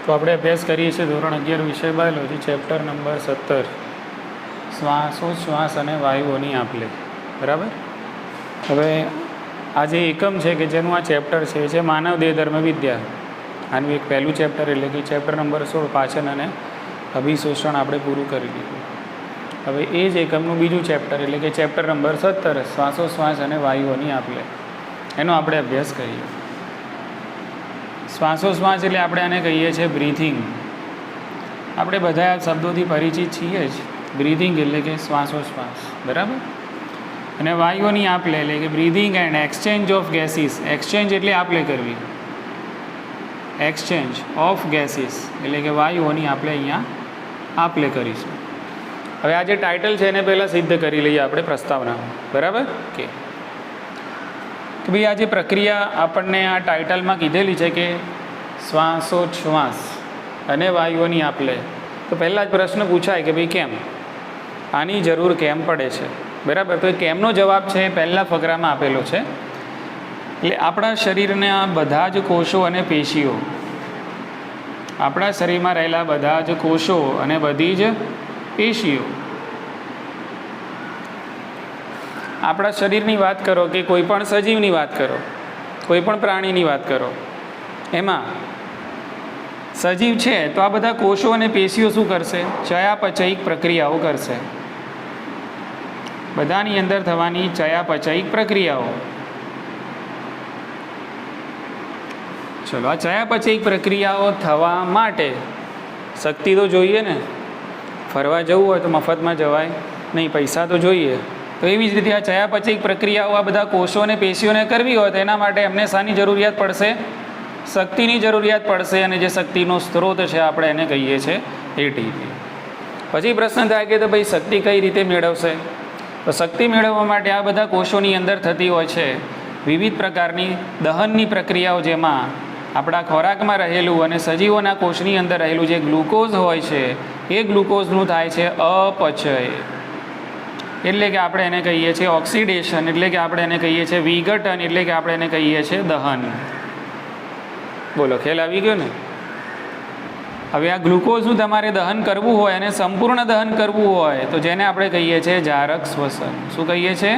તો આપણે અભ્યાસ કરીએ છીએ ધોરણ 11 વિષય બાયોલોજી ચેપ્ટર નંબર 17 શ્વાસોચ્છ્વાસ અને વાયુઓની આપ-લે. બરાબર. હવે આ જે એકમ છે કે જેનું આ ચેપ્ટર છે એ છે માનવ દેહ ધર્મ વિદ્યા. આનું એક પહેલું ચેપ્ટર એટલે કે ચેપ્ટર નંબર 16 પાચન અને અભિશોષણ આપણે પૂરું કરી દીધું. હવે એ જ એકમનું બીજું ચેપ્ટર એટલે કે ચેપ્ટર નંબર 17 શ્વાસોચ્છ્વાસ અને વાયુઓની આપ-લે એનો આપણે અભ્યાસ કરીએ. શ્વાસોચ્છ્વાસ એટલે આપણે આને કહીએ છીએ બ્રીથિંગ. આપણે બધા આ શબ્દોથી પરિચિત છીએ જ. બ્રીથિંગ એટલે કે શ્વાસોચ્છ્વાસ. બરાબર. અને વાયુઓની આપ-લે એટલે કે breathing and exchange of gases. Exchange એટલે આપ-લે કરવી. એક્સચેન્જ ઓફ ગેસીસ એટલે કે વાયુઓની આપણે અહીંયા આપ-લે કરીશું. હવે આ જે ટાઇટલ છે એને પહેલાં સિદ્ધ કરી લઈએ આપણે પ્રસ્તાવનામાં. બરાબર કે ભાઈ આ જે પ્રક્રિયા આપણને આ ટાઇટલમાં કીધેલી છે કે શ્વાસોચ્છ્વાસ અને વાયુઓની આપ-લે, તો પહેલાં જ પ્રશ્ન પૂછાય કે ભાઈ કેમ, આની જરૂર કેમ પડે છે. બરાબર. તો એ કેમનો જવાબ છે એ પહેલાં ફકરામાં આપેલો છે. એટલે આપણા શરીરના બધા જ કોષો અને પેશીઓ, આપણા શરીરમાં રહેલા બધા જ કોષો અને બધી જ પેશીઓ, આપણા શરીરની વાત કરો કે કોઈ પણ સજીવની વાત કરો, કોઈ પણ પ્રાણીની વાત કરો, એમાં સજીવ છે તો આ બધા કોષો અને પેશીઓ શું કરશે? ચયાપચયિક પ્રક્રિયાઓ કરશે. બધાની અંદર થવાની ચયાપચયિક પ્રક્રિયાઓ. ચલો, આ ચયાપચયિક પ્રક્રિયાઓ થવા માટે શક્તિ તો જોઈએ ને. ફરવા જવું હોય તો મફતમાં જવાય નહીં, પૈસા તો જોઈએ. તો એવી જ રીતે આ ચયાપચયિક પ્રક્રિયાઓ આ બધા કોષો અને પેશીઓને કરવી હોય તો એના માટે એમને શાની જરૂરિયાત પડશે? શક્તિની જરૂરિયાત પડશે. અને જે શક્તિનો સ્ત્રોત છે આપણે એને કહીએ છીએ એટીપી. પછી પ્રશ્ન થાય કે તો ભાઈ શક્તિ કઈ રીતે મેળવશે? તો શક્તિ મેળવવા માટે આ બધા કોષોની અંદર થતી હોય છે વિવિધ પ્રકારની દહનની પ્રક્રિયાઓ, જેમાં આપણા ખોરાકમાં રહેલું અને સજીવોના કોષની અંદર રહેલું જે ગ્લુકોઝ હોય છે એ ગ્લુકોઝનું થાય છે અપચય. એટલે કે આપણે એને કહીએ છીએ ઓક્સિડેશન, એટલે કે આપણે એને કહીએ છીએ વિઘટન, એટલે કે આપણે એને કહીએ છીએ દહન. બોલો, ખ્યાલ આવી ગયો ને? હવે આ ગ્લુકોઝનું તમારે દહન કરવું હોય અને સંપૂર્ણ દહન કરવું હોય તો જેને આપણે કહીએ છીએ જારક શ્વસન. શું કહીએ છીએ?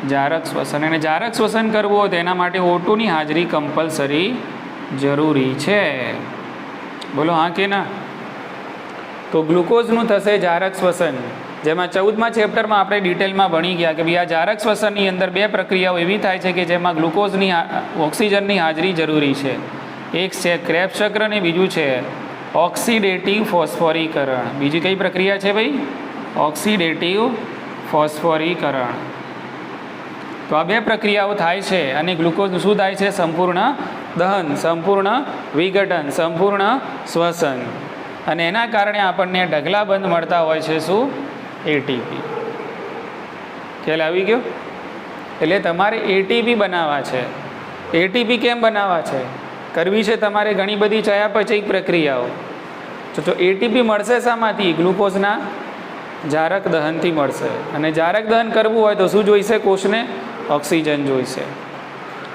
જારક શ્વસન. અને જારક શ્વસન કરવું હોય તો એના માટે O2 ની હાજરી કમ્પલસરી જરૂરી છે. બોલો હા કે ના? તો ગ્લુકોઝનું થશે જારક શ્વસન, જેમાં 14મા ચેપ્ટરમાં આપણે ડિટેલમાં ભણી ગયા કે ભાઈ આ જારક શ્વસનની અંદર બે પ્રક્રિયાઓ એવી થાય છે કે જેમાં ગ્લુકોઝની ઓક્સિજનની હાજરી જરૂરી છે. એક છે ક્રેબ્સ ચક્ર અને બીજું છે ઓક્સિડેટિવ ફોસ્ફોરીકરણ. બીજી કઈ પ્રક્રિયા છે ભાઈ? ઓક્સિડેટિવ ફોસ્ફોરીકરણ. તો આ બે પ્રક્રિયાઓ થાય છે અને ગ્લુકોઝનું શું થાય છે? સંપૂર્ણ દહન, સંપૂર્ણ વિઘટન, સંપૂર્ણ શ્વસન. અને એના કારણે આપણને ઢગલાબંધ મળતા હોય છે શું? એટીપી. ખ્યાલ આવી ગયો? એટલે તમારે એટીપી બનાવવા છે. એટીપી કેમ બનાવવા છે? કરવી છે તમારે ઘણી બધી ચયાપચયિક પ્રક્રિયાઓ. તો એટીપી મળશે શામાંથી? ગ્લુકોઝના જારક દહનથી મળશે. અને જારક દહન કરવું હોય તો શું જોઈશે? કોષને ઓક્સિજન જોઈશે.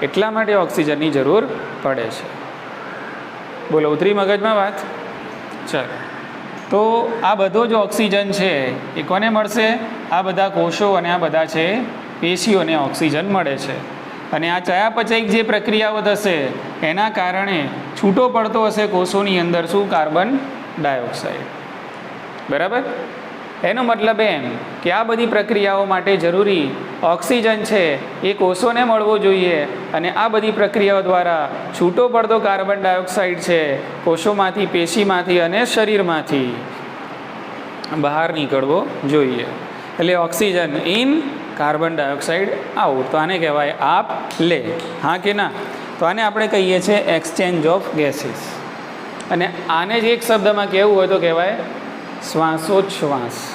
એટલા માટે ઓક્સિજનની જરૂર પડે છે. બોલો, ઉતરી મગજમાં વાત? ચાલો, તો આ બધો જ ઓક્સિજન છે એ કોને મળશે? આ બધા કોષો અને આ બધા છે પેશીઓને ઓક્સિજન મળે છે. અને આ ચયાપચયિક જે પ્રક્રિયાઓ થશે એના કારણે છૂટો પડતો હશે કોષોની અંદર શું? Carbon dioxide. બરાબર. એનો મતલબ એમ કે આ બધી પ્રક્રિયાઓ માટે જરૂરી ઓક્સિજન છે એ કોષોને મળવો જોઈએ. અને આ બધી પ્રક્રિયાઓ દ્વારા છૂટો પડતો કાર્બન ડાયોક્સાઇડ છે કોષોમાંથી, પેશીમાંથી અને શરીરમાંથી બહાર નીકળવો જોઈએ. એટલે oxygen in, carbon dioxide out. તો આને કહેવાય આપ-લે. હા કે ના? તો આને આપણે કહીએ છીએ એક્સચેન્જ ઓફ ગેસીસ. અને આને જ એક શબ્દમાં કહેવું હોય તો કહેવાય શ્વાસોચ્છ્વાસ.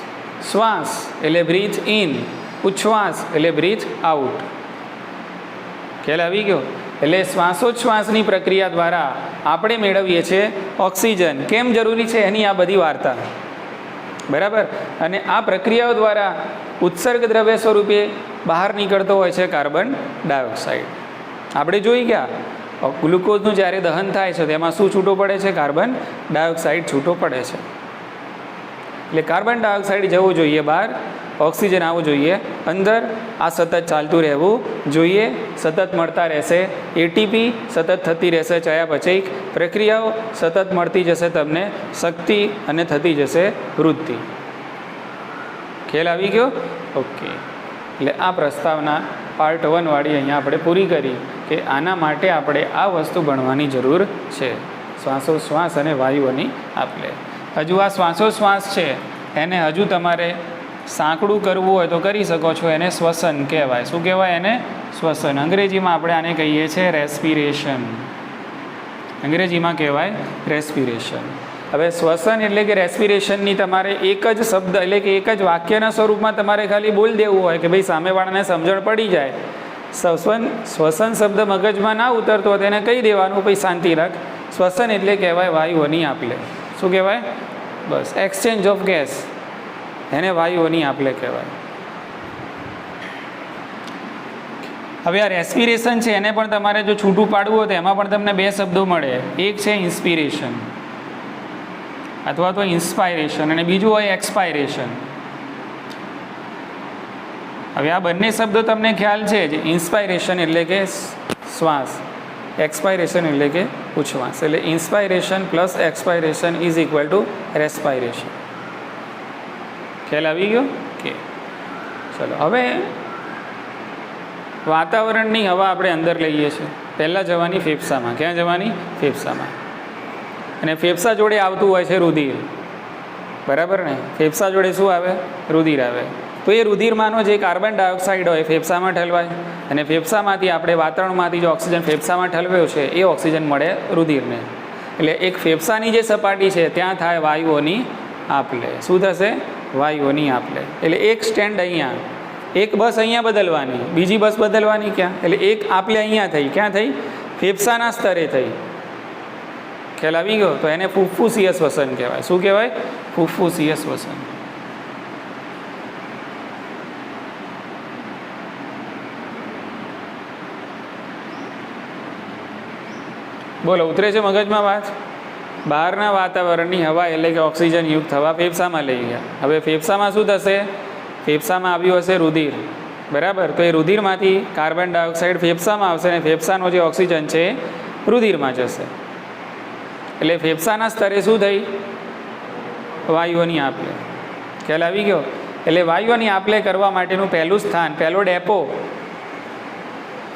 શ્વાસ એટલે બ્રીથ ઇન, ઉચ્છ્વાસ એટલે બ્રીથ આઉટ. ખ્યાલ આવી ગયો? એટલે શ્વાસોચ્છ્વાસની પ્રક્રિયા દ્વારા આપણે મેળવીએ છીએ ઓક્સિજન. કેમ જરૂરી છે એની આ બધી વાર્તા. બરાબર. અને આ પ્રક્રિયાઓ દ્વારા ઉત્સર્ગ દ્રવ્ય સ્વરૂપે બહાર નીકળતો હોય છે કાર્બન ડાયોક્સાઇડ. આપણે જોઈ ગયા ગ્લુકોઝનું જ્યારે દહન થાય છે તેમાં શું છૂટો પડે છે? કાર્બન ડાયોક્સાઇડ છૂટો પડે છે. એટલે કાર્બન ડાયોક્સાઇડ જવું જોઈએ બહાર, ઓક્સિજન આવવું જોઈએ અંદર. આ સતત ચાલતું રહેવું જોઈએ, સતત મળતા રહેશે એટીપી, સતત થતી રહેશે ચયાપચયિક પ્રક્રિયાઓ, સતત મળતી જશે તમને શક્તિ અને થતી જશે વૃદ્ધિ. ખ્યાલ આવી ગયો? ઓકે. એટલે આ પ્રસ્તાવના પાર્ટ 1 વાળી અહીંયા આપણે પૂરી કરી કે આના માટે આપણે આ વસ્તુ ભણવાની જરૂર છે, શ્વાસોશ્વાસ અને વાયુઓની આપલે. હજુ આ શ્વાસોશ્વાસ છે એને હજુ તમારે સાંકડું કરવું હોય તો કરી શકો છો. એને શ્વસન કહેવાય. શું કહેવાય એને? શ્વસન. અંગ્રેજીમાં આપણે આને કહીએ છીએ રેસ્પિરેશન. અંગ્રેજીમાં કહેવાય રેસ્પિરેશન. હવે શ્વસન એટલે કે રેસ્પિરેશનની તમારે એક જ શબ્દ એટલે કે એક જ વાક્યના સ્વરૂપમાં તમારે ખાલી બોલી દેવું હોય કે ભાઈ સામેવાળાને સમજણ પડી જાય. શ્વસન શબ્દ મગજમાં ના ઉતરતો હોય તેને કહી દેવાનું ભાઈ શાંતિ રાખ. શ્વસન એટલે કહેવાય વાયુઓની આપલે. શું કહેવાય? બસ એક્સચેન્જ ઓફ ગેસ, એને વાયુઓની આપલે કહેવાય. હવે આ રેસ્પિરેશન છે એને પણ તમારે જો છૂટું પાડવું હોય તો એમાં પણ તમને બે શબ્દો મળે. એક છે ઇન્સ્પિરેશન અથવા તો ઇન્સ્પાયરેશન અને બીજું હોય એક્સપાયરેશન. હવે આ બંને શબ્દો તમને ખ્યાલ છે જ. ઇન્સ્પાયરેશન એટલે કે શ્વાસ, એક્સપાયરેશન એટલે કે ઉચ્છ્વાસ. એટલે inspiration plus expiration is equal to respiration. ખ્યાલ આવી ગયો કે? ચલો હવે વાતાવરણની હવા આપણે અંદર લઈએ છીએ. પહેલાં જવાની ફેફસામાં. ક્યાં જવાની? ફેફસામાં. અને ફેફસા જોડે આવતું હોય છે રુધિર, બરાબર ને? ફેફસા જોડે શું આવે? રુધિર આવે. તો એ રુધિરમાંનો જે કાર્બન ડાયોક્સાઇડ હોય ફેફસામાં ઠલવાય અને ફેફસામાંથી આપણે વાતાવરણમાંથી જે ઓક્સિજન ફેફસામાં ઠલવ્યો છે એ ઓક્સિજન મળે રુધિરને. એટલે એક ફેફસાની જે સપાટી છે ત્યાં થાય વાયુઓની આપલે. શું થશે? વાયુઓની આપલે. એટલે એક સ્ટેન્ડ અહીંયા, એક બસ અહીંયા બદલવાની, બીજી બસ બદલવાની ક્યાં? એટલે એક આપલે અહીંયા થઈ. ક્યાં થઈ? ફેફસાના સ્તરે થઈ. ખ્યાલ આવી ગયો? તો એને ફુફ્ફુસીય શ્વસન કહેવાય. શું કહેવાય? ફુફ્ફુસીય શ્વસન. બોલો, ઉતરે છે મગજમાં વાત? બહારના વાતાવરણની હવા એટલે કે ઓક્સિજન યુક્ત હવા ફેફસામાં લઈ ગયા. હવે ફેફસામાં શું થશે? ફેફસામાં આવ્યું હશે રુધિર, બરાબર? તો એ રુધિરમાંથી કાર્બન ડાયોક્સાઇડ ફેફસામાં આવશે અને ફેફસાનો જે ઓક્સિજન છે રુધિરમાં જશે. એટલે ફેફસાના સ્તરે શું થઈ? વાયુઓની આપલે. ખ્યાલ આવી ગયો? એટલે વાયુઓની આપલે કરવા માટેનું પહેલું સ્થાન, પહેલો ડેપો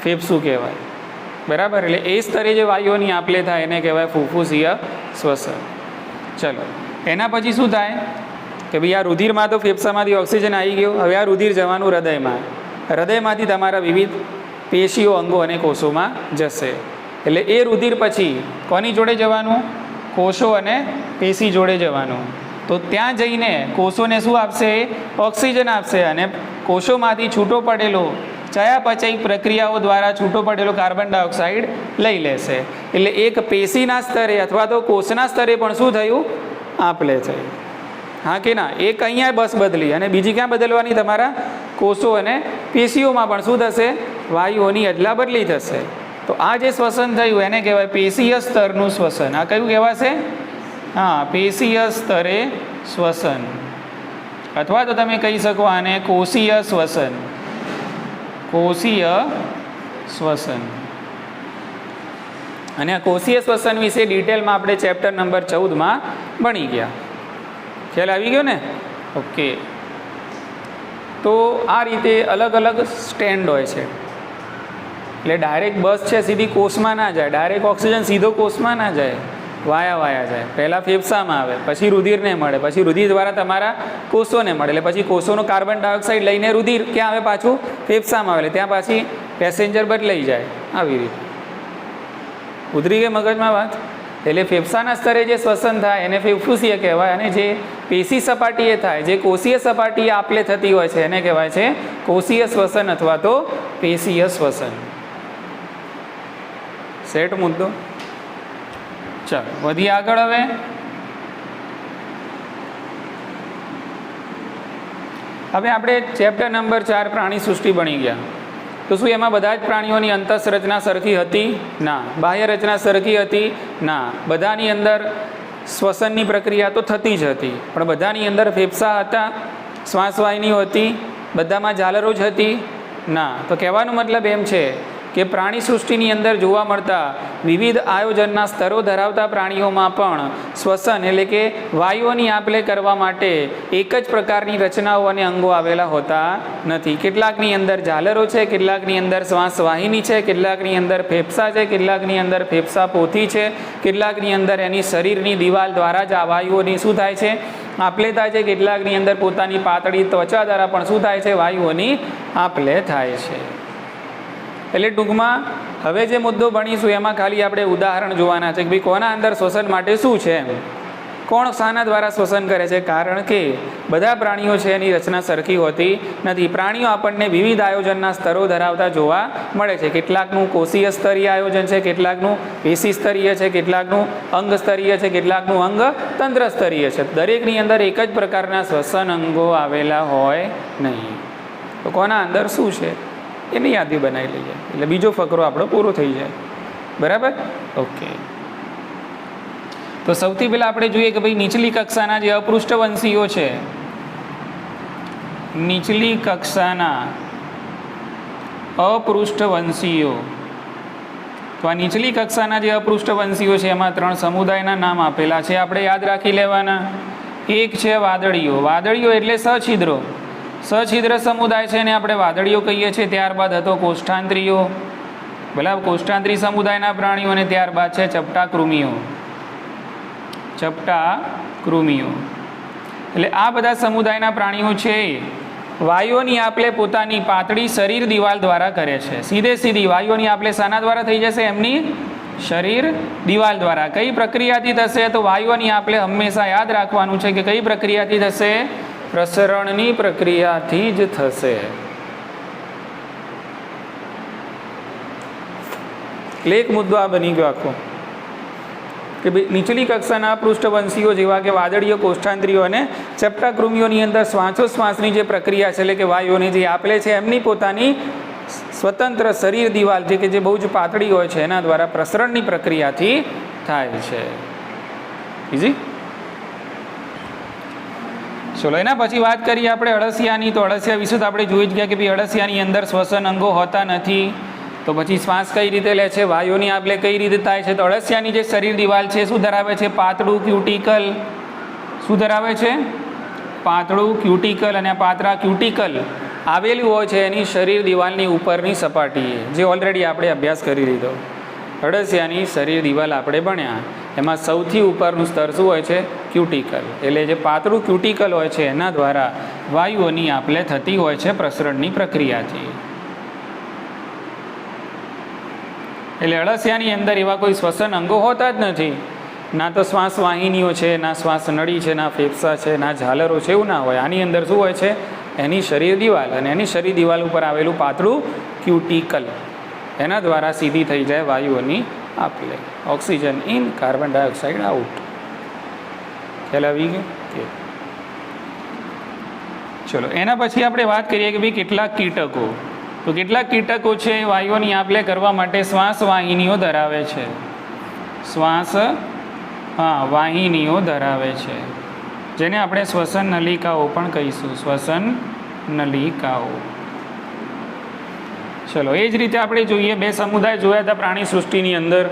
ફેફસું કહેવાય, બરાબર? એટલે એ સ્તરે જે વાયુઓની આપલે થાય એને કહેવાય ફુફ્ફુસીય શ્વસન. ચલો એના પછી શું થાય કે ભાઈ આ રુધિરમાં તો ફેફસામાંથી ઓક્સિજન આવી ગયો. હવે આ રુધિર જવાનું હૃદયમાં. હૃદયમાંથી તમારા વિવિધ પેશીઓ, અંગો અને કોષોમાં જશે. એટલે એ રુધિર પછી કોની જોડે જવાનું? કોષો અને પેશી જોડે જવાનું. તો ત્યાં જઈને કોષોને શું આપશે? ઓક્સિજન આપશે અને કોષોમાંથી છૂટો પડેલો ચયાપચયિક પ્રક્રિયાઓ દ્વારા છૂટો પડેલો કાર્બન ડાયોક્સાઇડ લઈ લેશે. એટલે એક પેશીના સ્તરે અથવા તો કોષના સ્તરે પણ શું થયું? આપલે થઈ. હા કે ના? એક અહીંયા બસ બદલી અને બીજી ક્યાં બદલવાની? તમારા કોષો અને પેશીઓમાં પણ શું થશે? વાયુઓની અદલા બદલી થશે. તો આ જે શ્વસન થયું એને કહેવાય પેશીય સ્તરનું શ્વસન. આ કયું કહેવાશે? હા, પેશીય સ્તરે શ્વસન, અથવા તો તમે કહી શકો આને કોષીય શ્વસન. કોષીય શ્વસન. અને આ કોષીય શ્વસન વિશે ડિટેલમાં આપણે ચેપ્ટર નંબર 14માં ભણી ગયા. ખ્યાલ આવી ગયો ને? ઓકે. તો આ રીતે અલગ અલગ સ્ટેન્ડ હોય છે. એટલે ડાયરેક્ટ બસ છે સીધી કોષમાં ના જાય, ડાયરેક્ટ ઓક્સિજન સીધો કોષમાં ના જાય, વાયા જાય. પહેલાં ફેફસામાં આવે, પછી રુધિરને મળે, પછી રુધિર દ્વારા તમારા કોષોને મળે. એટલે પછી કોષોનો કાર્બન ડાયોક્સાઇડ લઈને રુધિર ક્યાં આવે? પાછું ફેફસામાં આવે. ત્યાં પાછી પેસેન્જર બદલાઈ જાય. આવી રીતે ઉતરી ગઈ મગજમાં વાત? એટલે ફેફસાના સ્તરે જે શ્વસન થાય એને ફુફ્ફુસીય કહેવાય અને જે પેશી સપાટીએ થાય, જે કોષીય સપાટીએ આપલે થતી હોય છે એને કહેવાય છે કોષીય શ્વસન અથવા તો પેશીય શ્વસન. સેટ મુદ્દો? ચાલો વધીએ આગળ. હવે આપણે ચેપ્ટર નંબર 4 પ્રાણી સૃષ્ટિ ભણી ગયા. તો શું એમાં બધા જ પ્રાણીઓની અંતઃરચના સરખી હતી? ના. બાહ્ય રચના સરખી હતી? ના. બધાની અંદર શ્વસનની પ્રક્રિયા તો થતી જ હતી, પણ બધાની અંદર ફેફસા હતા, શ્વાસવાહિનીઓ હતી, બધામાં ઝાલરો જ હતી? ના. તો કહેવાનો મતલબ એમ છે કે પ્રાણી સૃષ્ટિની અંદર જોવા મળતા વિવિધ આયોજનના સ્તરો ધરાવતા પ્રાણીઓમાં પણ શ્વસન એટલે કે વાયુઓની આપ-લે કરવા માટે એક જ પ્રકારની રચનાઓ અને અંગો આવેલા હોતા નથી. કેટલાકની અંદર ઝાલરો છે, કેટલાકની અંદર શ્વાસવાહિની છે, કેટલાકની અંદર ફેફસા છે, કેટલાકની અંદર ફેફસા પોથી છે, કેટલાકની અંદર એની શરીરની દિવાલ દ્વારા જ આ વાયુઓની શું થાય છે? આપ-લે થાય છે. કેટલાકની અંદર પોતાની પાતળી ત્વચા દ્વારા પણ શું થાય છે? વાયુઓની આપ-લે થાય છે. એટલે ટૂંકમાં હવે જે મુદ્દો ભણીશું એમાં ખાલી આપણે ઉદાહરણ જોવાના છે કે ભાઈ કોના અંદર શ્વસન માટે શું છે, એમ કોણ શાના દ્વારા શ્વસન કરે છે. કારણ કે બધા પ્રાણીઓ છે એની રચના સરખી હોતી નથી. પ્રાણીઓ આપણને વિવિધ આયોજનના સ્તરો ધરાવતા જોવા મળે છે. કેટલાકનું કોષીય સ્તરીય આયોજન છે, કેટલાકનું પેશી સ્તરીય છે, કેટલાકનું અંગ સ્તરીય છે, કેટલાકનું અંગ તંત્ર સ્તરીય છે. દરેકની અંદર એક જ પ્રકારના શ્વસન અંગો આવેલા હોય નહીં. તો કોના અંદર શું છે એની યાદી બનાવી લઈએ એટલે બીજો ફકરો આપણો પૂરો થઈ જાય. બરાબર? ઓકે. તો સૌથી પહેલાં આપણે જોઈએ કે ભાઈ નીચલી કક્ષાના જે અપૃષ્ઠવંશીઓ છે, નીચલી કક્ષાના અપૃષ્ઠવંશીઓ, તો આ નીચલી કક્ષાના જે અપૃષ્ઠવંશીઓ છે એમાં 3 સમુદાયના નામ આપેલા છે, આપણે યાદ રાખી લેવાના. એક છે વાદળીઓ. વાદળીઓ એટલે સછિદ્રો. સછિદ્ર સમુદાય છે ને આપણે વાદળીઓ કહીએ છીએ. ત્યારબાદ હતો કોષ્ઠાંત્રીઓ, બરાબર, કોષ્ઠાંત્રી સમુદાયના પ્રાણીઓ, અને ત્યારબાદ છે ચપટા કૃમિઓ. ચપટા કૃમિઓ એટલે આ બધા સમુદાયના પ્રાણીઓ છે વાયુઓની આપ-લે પોતાની પાતળી શરીર દિવાલ દ્વારા કરે છે. સીધી વાયુઓની આપ-લે શાના દ્વારા થઈ જશે? એમની શરીર દિવાલ દ્વારા. કઈ પ્રક્રિયાથી થશે? તો વાયુઓની આપ-લે હંમેશા યાદ રાખવાનું છે કે કઈ પ્રક્રિયાથી થશે? પ્રસરણની પ્રક્રિયાથી જ થશે. એટલે એક મુદ્દો આ બની ગયો આખો કે નીચલી કક્ષાના પૃષ્ઠવંશીઓ જેવા કે વાદળીઓ, કોષ્ઠાંત્રીઓ અને ચપટા કૃમિઓની અંદર શ્વાસોશ્વાસની જે પ્રક્રિયા છે એટલે કે વાયુઓની જે આપ-લે છે એમની પોતાની સ્વતંત્ર શરીર દિવાલ જે કે જે બહુ જ પાતળી હોય છે એના દ્વારા પ્રસરણની પ્રક્રિયાથી થાય છે. ઇઝી? ચલો એના પછી વાત કરીએ આપણે અળસિયાની. તો અળસિયા વિશે તો આપણે જોઈ જ ગયા કે ભાઈ અળસિયાની અંદર શ્વસન અંગો હોતા નથી. તો પછી શ્વાસ કઈ રીતે લે છે? વાયુઓની આપ-લે કઈ રીતે થાય છે? તો અળસિયાની જે શરીર દિવાલ છે શું ધરાવે છે? પાતળું ક્યુટિકલ. શું ધરાવે છે? પાતળું ક્યુટિકલ. અને આ પાતળા ક્યુટિકલ આવેલું હોય છે એની શરીર દિવાલની ઉપરની સપાટીએ, જે ઓલરેડી આપણે અભ્યાસ કરી લીધો. અળસિયાની શરીર દિવાલ આપણે ભણ્યા, એમાં સૌથી ઉપરનું સ્તર શું હોય છે? ક્યુટિકલ. એટલે જે પાતળું ક્યુટિકલ હોય છે એના દ્વારા વાયુઓની આપ-લે થતી હોય છે પ્રસરણની પ્રક્રિયાથી. એટલે અળસિયાની અંદર એવા કોઈ શ્વસન અંગો હોતા જ નથી. ના તો શ્વાસવાહિનીઓ છે, ના શ્વાસ નળી છે, ના ફેફસા છે, ના ઝાલરો છે, એવું ના હોય. આની અંદર શું હોય છે? એની શરીર દિવાલ, અને એની શરીર દિવાલ ઉપર આવેલું પાતળું ક્યુટિકલ, એના દ્વારા સીધી થઈ જાય વાયુઓની આપ-લે. Oxygen in, carbon dioxide out. ખ્યાલ આવી ગયો? ચલો એના પછી આપણે વાત કરીએ કે ભાઈ કેટલાક કીટકો. તો કેટલાક કીટકો છે વાયુઓની આપ-લે કરવા માટે શ્વાસવાહિનીઓ ધરાવે છે. વાહિનીઓ ધરાવે છે, જેને આપણે શ્વસન નલિકાઓ પણ કહીશું. શ્વસન નલિકાઓ. ચલો એ જ રીતે આપણે જોઈએ 2 સમુદાય જોયા હતા પ્રાણી સૃષ્ટિની અંદર.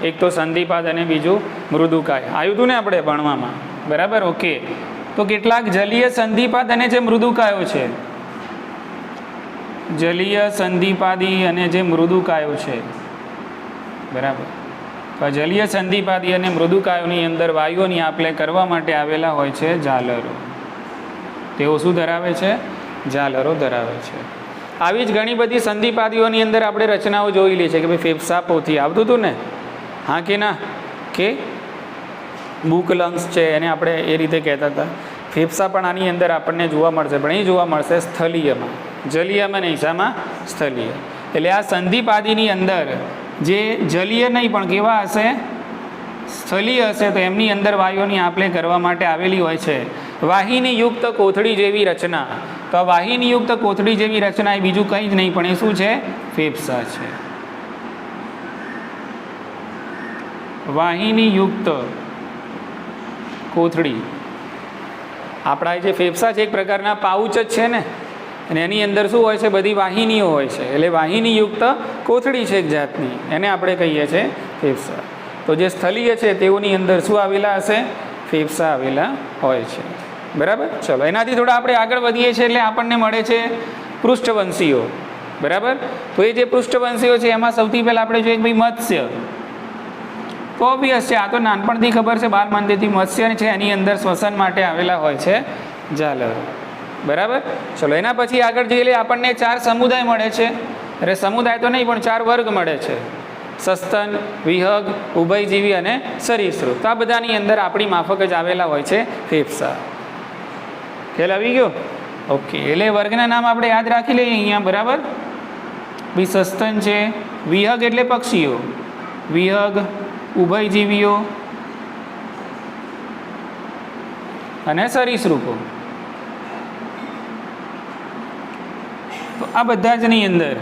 એક તો સંધિપાદ અને બીજું મૃદુકાય. આવ્યું હતું ને આપણે ભણવામાં? બરાબર? ઓકે. તો કેટલાક જલીય સંધિપાદ અને જે મૃદુકાયો છે, જલીય સંધિપાદી અને જે મૃદુકાયો છે, બરાબર, તો જલીય સંધિપાદી અને મૃદુકાયોની અંદર વાયુઓની આપ-લે કરવા માટે આવેલા હોય છે ઝાલરો. તેઓ શું ધરાવે છે? ઝાલરો ધરાવે છે. આવી જ ઘણી બધી સંધિપાદીઓની અંદર આપણે રચનાઓ જોઈ લે છે કે ભાઈ ફેફસા પોથી આવતું હતું ને, હા કે ના? કે બુક લંગ્સ છે એને આપણે એ રીતે કહેતા હતા. ફેફસા પણ આની અંદર આપણને જોવા મળશે, પણ એ જોવા મળશે સ્થલીયમાં, જલીયમાં નહીં, શામાં? સ્થલીય. એટલે આ સંધિપાદીની અંદર જે જલીય નહીં પણ કેવા હશે? સ્થલીય હશે. તો એમની અંદર વાયુઓની આપ-લે કરવા માટે આવેલી હોય છે વાહિનીયુક્ત કોથળી જેવી રચના. તો આ વાહિનીયુક્ત કોથળી જેવી રચના એ બીજું કંઈ જ નહીં પણ એ શું છે? ફેફસા છે. વાહિનીયુક્ત કોથળી. આપણા જે ફેફસા છે એક પ્રકારના પાઉચ જ છે ને, અને એની અંદર શું હોય છે? બધી વાહિનીઓ હોય છે. એટલે વાહિનીયુક્ત કોથળી છે એક જાતની, એને આપણે કહીએ છીએ ફેફસા. તો જે સ્થલીય છે તેઓની અંદર શું આવેલા હશે? ફેફસા આવેલા હોય છે. બરાબર. ચલો એનાથી થોડા આપણે આગળ વધીએ છીએ એટલે આપણને મળે છે પૃષ્ઠવંશીઓ. બરાબર. તો એ જે પૃષ્ઠવંશીઓ છે એમાં સૌથી પહેલાં આપણે જોઈએ ભાઈ મત્સ્ય. તો ઓબ્વિયસ છે, આ તો નાનપણથી ખબર છે, બાલ મંદિરથી મત્સ્ય છે એની અંદર શ્વસન માટે આવેલા હોય છે ઝાલર. બરાબર. ચલો એના પછી આગળ જઈએ એટલે આપણને 4 સમુદાય મળે છે. અરે સમુદાય તો નહીં પણ 4 વર્ગ મળે છે: સસ્તન, વિહગ, ઉભયજીવી અને સરીસૃપ. તો આ બધાની અંદર આપણી માફક જ આવેલા હોય છે ફેફસા. ખ્યાલ આવી ગયો? ઓકે. એટલે વર્ગના નામ આપણે યાદ રાખી લઈએ અહીંયા. બરાબર. ભાઈ સસ્તન છે, વિહગ એટલે પક્ષીઓ, વિહગ ઉભયજીવીઓ અને સરીસૃપો. તો આ બધા જ ની અંદર,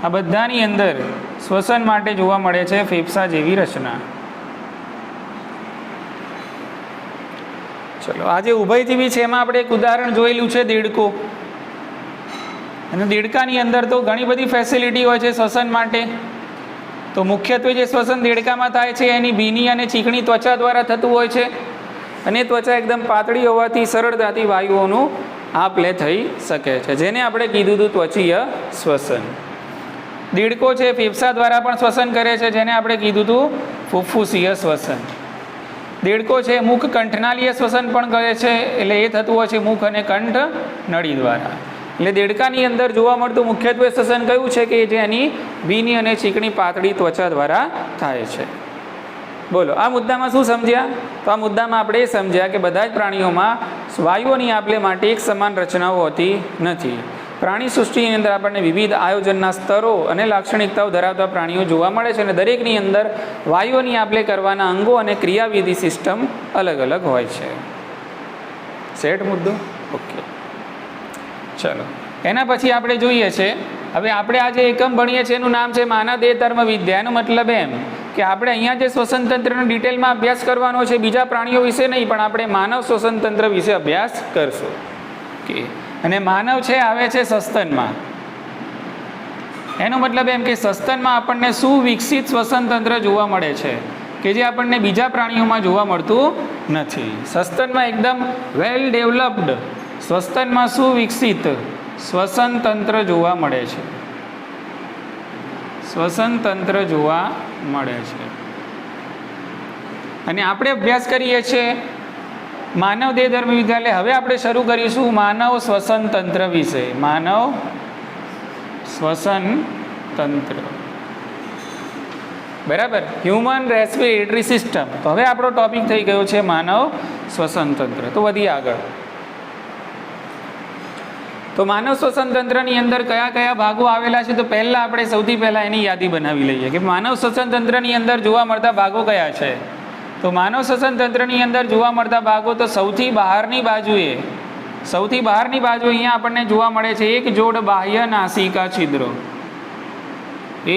આ બધાની અંદર શ્વસન માટે જોવા મળે છે ફેફસા જેવી રચના. ચલો આ જે ઉભયજીવી છે એમાં આપણે એક ઉદાહરણ જોયેલું છે દેડકો. અને દેડકાની અંદર તો ઘણી બધી ફેસિલિટી હોય છે શ્વસન માટે. તો મુખ્યત્વે જે શ્વસન દેડકામાં થાય છે એની ભીની અને ચીકણી ત્વચા દ્વારા થતું હોય છે. અને ત્વચા એકદમ પાતળી હોવાથી સરળતાથી વાયુઓનું આપ લે થઈ શકે છે, જેને આપણે કીધું હતું ત્વચીય શ્વસન. દેડકો છે ફેફસા દ્વારા પણ શ્વસન કરે છે, જેને આપણે કીધું હતું ફુફ્ફુસીય શ્વસન. દેડકો છે મુખ કંઠનાલીય શ્વસન પણ કરે છે, એટલે એ થતું હોય છે મુખ અને કંઠ નળી દ્વારા. એટલે દેડકાની અંદર જોવા મળતું મુખ્યત્વે શ્વસન કયું છે કે જે એની ભીની અને ચીકણી પાતળી ત્વચા દ્વારા થાય છે. બોલો આ મુદ્દામાં શું સમજ્યા? તો આ મુદ્દામાં આપણે એ સમજ્યા કે બધા જ પ્રાણીઓમાં વાયુઓની આપલે માટે એક સમાન રચનાઓ હોતી નથી. પ્રાણી સૃષ્ટિની અંદર આપણને વિવિધ આયોજનના સ્તરો અને લાક્ષણિકતાઓ ધરાવતા પ્રાણીઓ જોવા મળે છે, અને દરેકની અંદર વાયુઓની આપલે કરવાના અંગો અને ક્રિયાવિધિ સિસ્ટમ અલગ અલગ હોય છે. સેટ મુદ્દો? ઓકે. ચલો એના પછી આપણે જોઈએ છે, હવે આપણે આજે એકમ ભણીએ છીએ એનું નામ છે માનવ દેહ ધર્મ વિદ્યા. એનો મતલબ એમ કે આપણે અહીંયા જે શ્વસન તંત્રનો ડિટેલમાં અભ્યાસ કરવાનો છે, બીજા પ્રાણીઓ વિશે નહીં, પણ આપણે માનવ શ્વસન તંત્ર વિશે અભ્યાસ કરશું. ઓકે. અને માનવ છે આવે છે સસ્તનમાં. એનો મતલબ એમ કે સસ્તનમાં આપણને સુવિકસિત શ્વસન તંત્ર જોવા મળે છે કે જે આપણને બીજા પ્રાણીઓમાં જોવા મળતું નથી. સસ્તનમાં એકદમ વેલ ડેવલપ્ડ, શ્વસનમાં સુવિકસિત શ્વસન તંત્ર જોવા મળે છે. શ્વસન તંત્ર જોવા મળે છે. અને આપણે અભ્યાસ કરીએ છીએ માનવ દેહ ધર્મ વિદ્યાલય. હવે આપણે શરૂ કરીશું માનવ શ્વસન તંત્ર વિશે. માનવ શ્વસન તંત્ર. બરાબર. Human respiratory system. તો હવે આપણો ટોપિક થઈ ગયો છે માનવ શ્વસન તંત્ર. તો વધીએ આગળ. તો માનવ શ્વસન તંત્રની અંદર કયા કયા ભાગો આવેલા છે? તો પહેલાં આપણે સૌથી પહેલાં એની યાદી બનાવી લઈએ કે માનવ શ્વસન તંત્રની અંદર જોવા મળતા ભાગો કયા છે. તો માનવ શ્વસન તંત્રની અંદર જોવા મળતા ભાગો તો સૌથી બહારની બાજુએ અહીંયા આપણને જોવા મળે છે એક જોડ બાહ્ય નાસિકા છિદ્રો.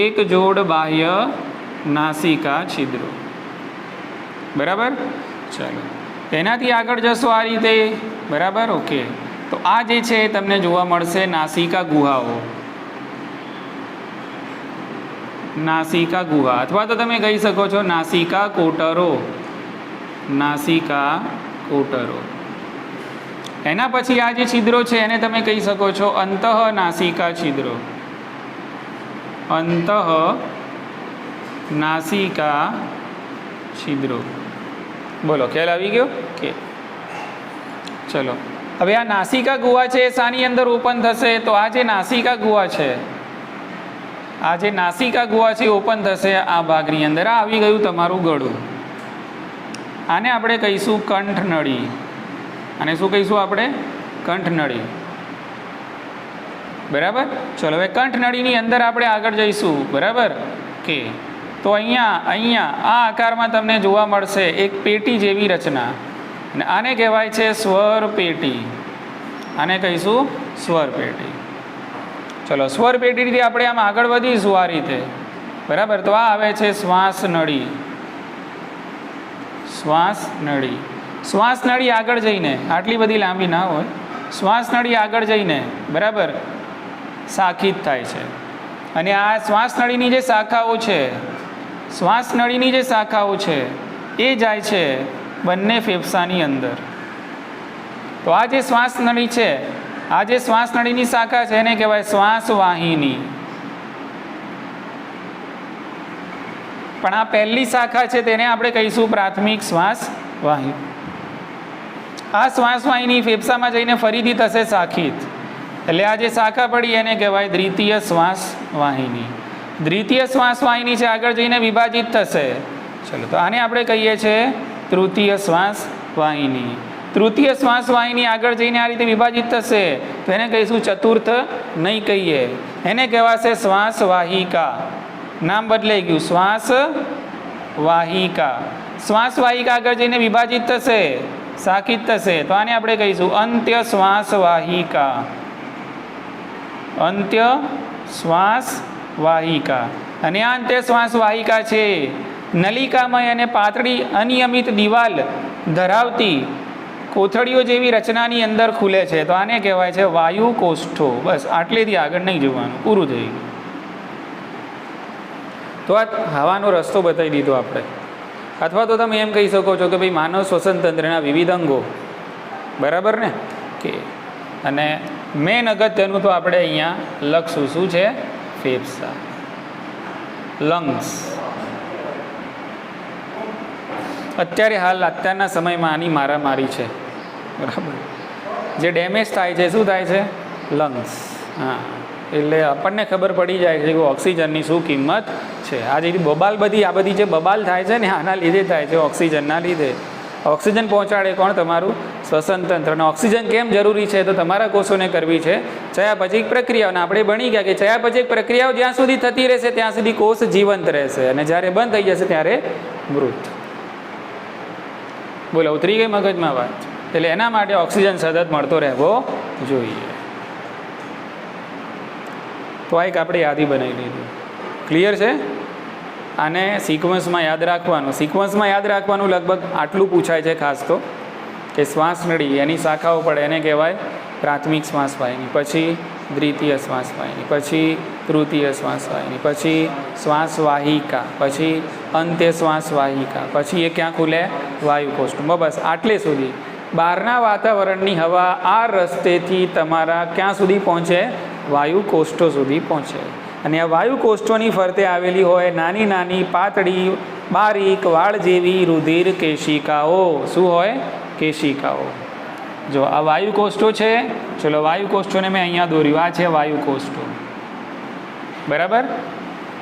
એક જોડ બાહ્ય નાસિકા છિદ્રો. બરાબર. ચાલો તેનાથી આગળ જશો આ રીતે. બરાબર. ઓકે. તો આ જે છે તમને જોવા મળશે નાસિકા ગુહાઓ. નાસિકા ગુહા અથવા તો તમે કહી શકો છો નાસિકા કોટરો. નાસિકા કોટરો. એના પછી આ જે છિદ્રો છે એને તમે કહી શકો છો અંતઃ નાસિકા છિદ્રો. અંતઃ નાસિકા છિદ્રો. બોલો ખ્યાલ આવી ગયો કે? ચલો હવે આ નાસિકા ગુહા છે શાની અંદર ઓપન થશે? તો આ જે નાસિકા ગુહા છે, આ જે નાસિકા ગુહા છે ઓપન થશે આ ભાગની અંદર. આ આવી ગયું તમારું ગળું. આને આપણે કહીશું કંઠનળી. અને શું કહીશું આપણે? કંઠનળી. બરાબર. ચલો હવે કંઠનળીની અંદર આપણે આગળ જઈશું. બરાબર કે તો અહીંયા આ આકારમાં તમને જોવા મળશે એક પેટી જેવી રચના, અને આને કહેવાય છે સ્વર પેટી. આને કહીશું સ્વર પેટી. ચલો સ્વર પેટીથી આપણે આમ આગળ વધીશું આ રીતે. બરાબર. તો આ આવે છે શ્વાસ નળી. શ્વાસ નળી. શ્વાસ નળી આગળ જઈને, આટલી બધી લાંબી ના હોય, શ્વાસ નળી આગળ જઈને બરાબર શાખિત થાય છે. અને આ શ્વાસ નળીની જે શાખાઓ છે, શ્વાસ નળીની જે શાખાઓ છે એ જાય છે બંને ફેફસાની અંદર. તો આ જે શ્વાસ નળી છે, આ જે શ્વાસ નળીની શાખા છે એને કહેવાય શ્વાસ વાહિની. પણ આ પહેલી શાખા છે તેને આપણે કહીશું પ્રાથમિક શ્વાસ વાહિની. આ શ્વાસ વાહિની ફેફસામાં જઈને ફરીથી થશે શાખિત, એટલે આ જે શાખા પડી એને કહેવાય દ્વિતીય શ્વાસ વાહિની. દ્વિતીય શ્વાસ વાહિની છે આગળ જઈને વિભાજિત થશે, ચલો તો આને આપણે કહીએ છીએ તૃતીય શ્વાસ વાહિની. તૃતીય શ્વાસ વાહિની આગળ જઈને આ રીતે વિભાજિત થશે તો એને કહીશું ચતુર્થ નહીં કહીએ, એને કહેવાશે શ્વાસ વાહિકા. નામ બદલાઈ ગયું, શ્વાસ વાહિકા. શ્વાસ વાહિકા આગળ જઈને વિભાજિત થશે, શાખિત થશે તો આને આપણે કહીશું અંત્ય શ્વાસ વાહિકા. અંત્ય શ્વાસ વાહિકા. અને આ અંત્ય શ્વાસ વાહિકા છે નલિકામય અને પાતળી અનિયમિત દિવાલ ધરાવતી કોથળીઓ જેવી રચનાની અંદર ખુલે છે, તો આને કહેવાય છે વાયુ કોષ્ઠો. બસ આટલેથી આગળ નહીં જોવાનું, પૂરું થઈ ગયું. તો આ હવાનો રસ્તો બતાવી દીધો આપણે. અથવા તો તમે એમ કહી શકો છો કે ભાઈ માનવ શ્વસન તંત્રના વિવિધ અંગો, બરાબર ને, કે અને મેન અગત્યનું તો આપણે અહીંયા લખશું શું છે, ફેફસા, લંગ્સ. અત્યારે હાલ અત્યારના સમયમાં આની મારામારી છે, બરાબર. જે ડેમેજ થાય છે શું થાય છે, લંગ્સ. હા, એટલે આપણને ખબર પડી જાય છે કે ઓક્સિજનની શું કિંમત છે. આ જે બબાલ બધી, આ બધી જે બબાલ થાય છે ને આના લીધે થાય છે, ઓક્સિજનના લીધે. ઓક્સિજન પહોંચાડે કોણ, તમારું શ્વસન તંત્ર. અને ઓક્સિજન કેમ જરૂરી છે તો તમારા કોષોને કરવી છે ચયાપચયિક પ્રક્રિયાઓને. આપણે ભણી ગયા કે ચયાપચયિક પ્રક્રિયાઓ જ્યાં સુધી થતી રહેશે ત્યાં સુધી કોષ જીવંત રહેશે, અને જ્યારે બંધ થઈ જશે ત્યારે મૃત. બોલો, ઉતરી ગઈ મગજમાં વાત? એટલે એના માટે ઓક્સિજન સતત મળતો રહેવો જોઈએ. તો આ એક આપણે યાદી બનાવી લીધી. ક્લિયર છે? આને સિક્વન્સમાં યાદ રાખવાનું. સિક્વન્સમાં યાદ રાખવાનું લગભગ આટલું પૂછાય છે ખાસ તો, કે શ્વાસ નળી એની શાખાઓ પડે એને કહેવાય પ્રાથમિક શ્વાસ વાહિની, પછી દ્વિતીય શ્વાસ વાહિની, પછી તૃતીય શ્વાસ વાહિની, પછી શ્વાસ વાહિકા, પછી અંત્ય શ્વાસ વાહિકા, પછી એ ક્યાં ખુલે, વાયુ કોષ્ઠમાં. બસ આટલે સુધી. બહારના વાતાવરણની હવા આ રસ્તેથી તમારા ક્યાં સુધી પહોંચે, વાયુ કોષ્ઠો સુધી પહોંચે. અને આ વાયુ કોષ્ઠોની ફરતે આવેલી હોય નાની નાની પાતળી બારીક વાળ જેવી રુધિર કેશિકાઓ. શું હોય, કેશિકાઓ. જો આ વાયુ કોષ્ઠો છે, ચલો વાયુ કોષ્ઠોને મેં અહીંયા દોર્યું, આ છે વાયુ કોષ્ઠો, બરાબર.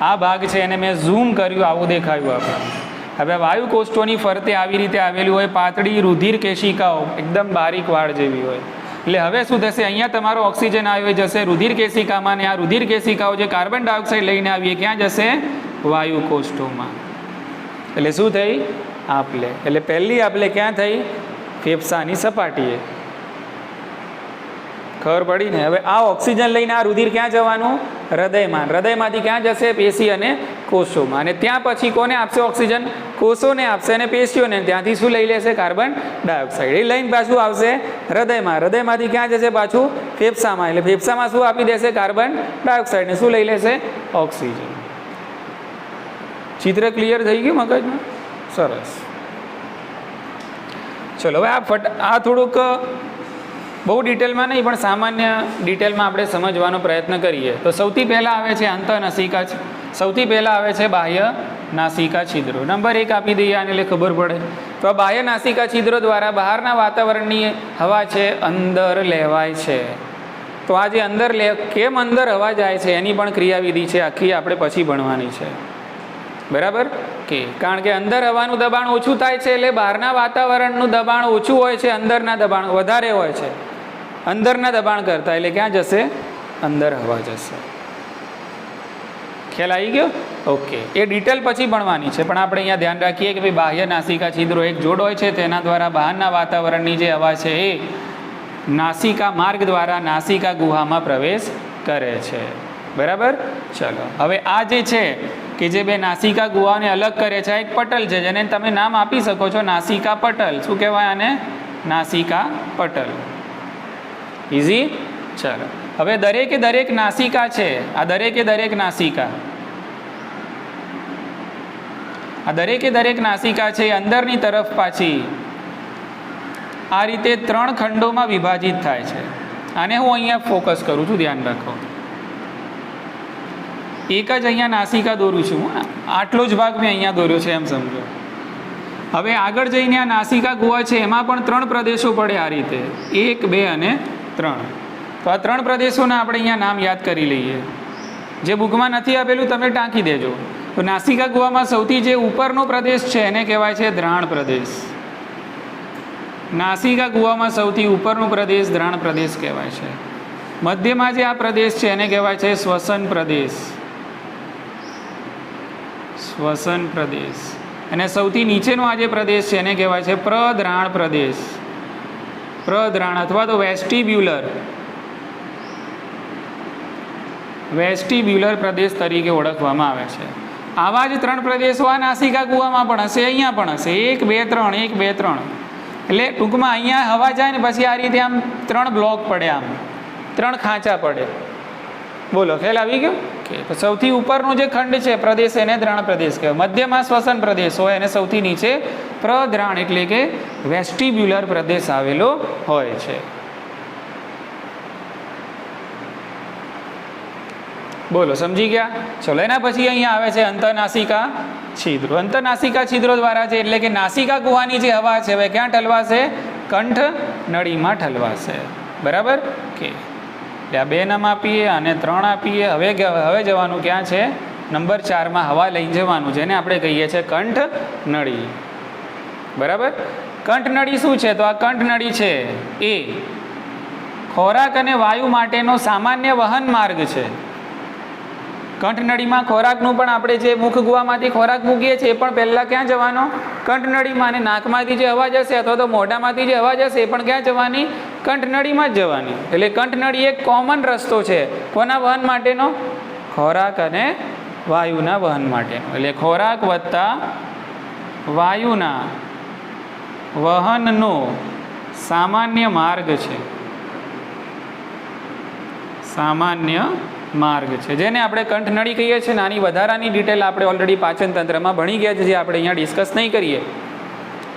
આ ભાગ છે એને મેં ઝૂમ કર્યું, આવું દેખાયું આપણે. હવે વાયુ કોષ્ઠોની ફરતે આવી રીતે આવેલી હોય પાતળી રુધિર કેશિકાઓ, એકદમ બારીક વાળ જેવી હોય. એટલે હવે શું થશે, અહીંયા તમારો ઓક્સિજન આવી જશે રુધિર કેશિકામાં, ને આ રુધિર કેશિકાઓ જે કાર્બન ડાયોક્સાઇડ લઈને આવીએ ક્યાં જશે, વાયુ કોષ્ઠોમાં. એટલે શું થઈ, આપલે. એટલે પહેલી આપલે ક્યાં થઈ, ફેફસાની સપાટીએ. ખબર પડી ને? હવે આ ઓક્સિજન લઈને આ રુધિર ક્યાં જવાનું, હૃદયમાં. હૃદયમાંથી ક્યાં જશે, પેશી અને કોષોમાં. અને ત્યાં પછી કોને આપશે ઓક્સિજન, કોષોને આપશે અને પેશીઓને. ત્યાંથી શું લઈ લેશે, કાર્બન ડાયોક્સાઇડ. એ લઈને પાછું આવશે હૃદયમાં. હૃદયમાંથી ક્યાં જશે પાછું, ફેફસામાં. એટલે ફેફસામાં શું આપી દેશે, કાર્બન ડાયોક્સાઇડને શું લઈ લેશે, ઓક્સિજન. ચિત્ર ક્લિયર થઈ ગયું મગજમાં? સરસ. ચલો હવે આ થોડુંક બહુ ડિટેલમાં નહીં પણ સામાન્ય ડિટેલમાં આપણે સમજવાનો પ્રયત્ન કરીએ. તો સૌથી પહેલાં આવે છે અંતઃનસિકા, સૌથી પહેલાં આવે છે બાહ્ય નાસિકા છિદ્રો. નંબર 1 આપી દઈએ આને, એટલે ખબર પડે. તો આ બાહ્ય નાસિકા છિદ્રો દ્વારા બહારના વાતાવરણની હવા છે અંદર લેવાય છે. તો આ જે અંદર કેમ અંદર હવા જાય છે એની પણ ક્રિયાવિધિ છે, આખી આપણે પછી ભણવાની છે, બરાબર. કે કારણ કે અંદર હવાનું દબાણ ઓછું થાય છે એટલે બહારના વાતાવરણનું દબાણ ઓછું હોય છે, અંદરના દબાણ વધારે હોય છે અંદરના દબાણ કરતાં. એટલે ક્યાં જશે, અંદર હવા જશે. ખ્યાલ આવી ગયો? ઓકે. એ ડિટેલ પછી ભણવાની છે, પણ આપણે અહીંયા ધ્યાન રાખીએ કે ભાઈ બાહ્ય નાસિકા છિદ્રો એક જોડ હોય છે, તેના દ્વારા બહારના વાતાવરણની જે હવા છે એ નાસિકા માર્ગ દ્વારા નાસિકા ગુહામાં પ્રવેશ કરે છે, બરાબર. ચલો હવે આ જે છે કે જે બે નાસિકા ગુહાને અલગ કરે છે, એક પટલ છે જેને તમે નામ આપી શકો છો નાસિકા પટલ. શું કહેવાય આને? નાસિકા પટલ. ઇઝી. ચાલો, હવે દરેકે દરેક નાસિકા છે, આ દરેકે દરેક નાસિકા, આ દરેકે દરેક નાસિકા છે એ અંદરની તરફ પાછી આ રીતે 3 ખંડોમાં વિભાજિત થાય છે. આને હું અહીંયા ફોકસ કરું છું, ધ્યાન રાખો. એક જ અહીંયા નાસિકા દોરું છું, આટલો જ ભાગ મેં અહીંયા દોર્યો છે એમ સમજો. હવે આગળ જઈને આ નાસિકા ગુહા છે એમાં પણ 3 પ્રદેશો પડે આ રીતે, 1, 2 અને 3. તો આ 3 પ્રદેશોના આપણે અહીંયા નામ યાદ કરી લઈએ. જે બુકમાં નથી આપેલું તમે ટાંકી દેજો. તો નાસિકા ગુહામાં સૌથી જે ઉપરનો પ્રદેશ છે એને કહેવાય છે દ્રાણ પ્રદેશ. નાસિકા ગુહામાં સૌથી ઉપરનો પ્રદેશ દ્રાણ પ્રદેશ કહેવાય છે. મધ્યમાં જે આ પ્રદેશ છે એને કહેવાય છે શ્વસન પ્રદેશ. શ્વસન પ્રદેશ. અને સૌથી નીચેનો આ જે પ્રદેશ છે એને કહેવાય છે પ્રદ્રાણ પ્રદેશ. પ્રદ્રાણ અથવા તો વેસ્ટિબ્યુલર, વેસ્ટિબ્યુલર પ્રદેશ તરીકે ઓળખવામાં આવે છે. આવા જ 3 પ્રદેશો આ નાસિકા ગુહામાં પણ હશે, અહીંયા પણ હશે. 1, 2, 3, 1, 2, 3. એટલે ટૂંકમાં અહીંયા હવા જાય ને પછી આ રીતે આમ 3 બ્લોક પડે, આમ 3 ખાંચા પડે. બોલો, ખ્યાલ આવી ગયો? તો સૌથી ઉપરનો જે ખંડ છે પ્રદેશ એને દ્રાણ પ્રદેશ કહેવાય. મધ્યમાં શ્વસન પ્રદેશ હોય અને સૌથી નીચે પ્રદ્રાણ એટલે કે વેસ્ટિબ્યુલર પ્રદેશ આવેલો હોય છે. બોલો, સમજી ગયા? ચલો, એના પછી અહીંયા આવે છે અંતરનાસિકા છિદ્રો. અંતરનાસિકા છિદ્રો દ્વારા છે એટલે કે નાસિકા ગુહાની જે હવા છે હવે ક્યાં ઠલવાશે? કંઠ નળીમાં ઠલવાશે. બરાબર કે? એટલે આ 2 નામ આપીએ અને 3 આપીએ. હવે જવાનું ક્યાં છે? નંબર 4માં હવા લઈ જવાનું, જેને આપણે કહીએ છીએ કંઠ નળી. બરાબર? કંઠ નળી શું છે? તો આ કંઠ નળી છે એ ખોરાક અને વાયુ માટેનો સામાન્ય વહન માર્ગ છે. કંઠનળીમાં ખોરાકનું પણ આપણે જે મુખ ગુહામાંથી ખોરાક મૂકીએ છીએ એ પણ પહેલાં ક્યાં જવાનો? કંઠનળીમાં. અને નાકમાંથી જે હવા જશે અથવા તો મોઢામાંથી જે હવા જશે એ પણ ક્યાં જવાની? કંઠનળીમાં જ જવાની. એટલે કંઠનળી એક કોમન રસ્તો છે કોના વહન માટેનો? ખોરાક અને વાયુના વહન માટેનો. એટલે ખોરાક વત્તા વાયુના વહનનો સામાન્ય માર્ગ છે. સામાન્ય માર્ગ છે જેને આપણે કંઠનળી કહીએ છીએ. આની વધારાની ડિટેલ આપણે ઓલરેડી પાચન તંત્રમાં ભણી ગયા છે, જે આપણે અહીંયા ડિસ્કસ નહીં કરીએ.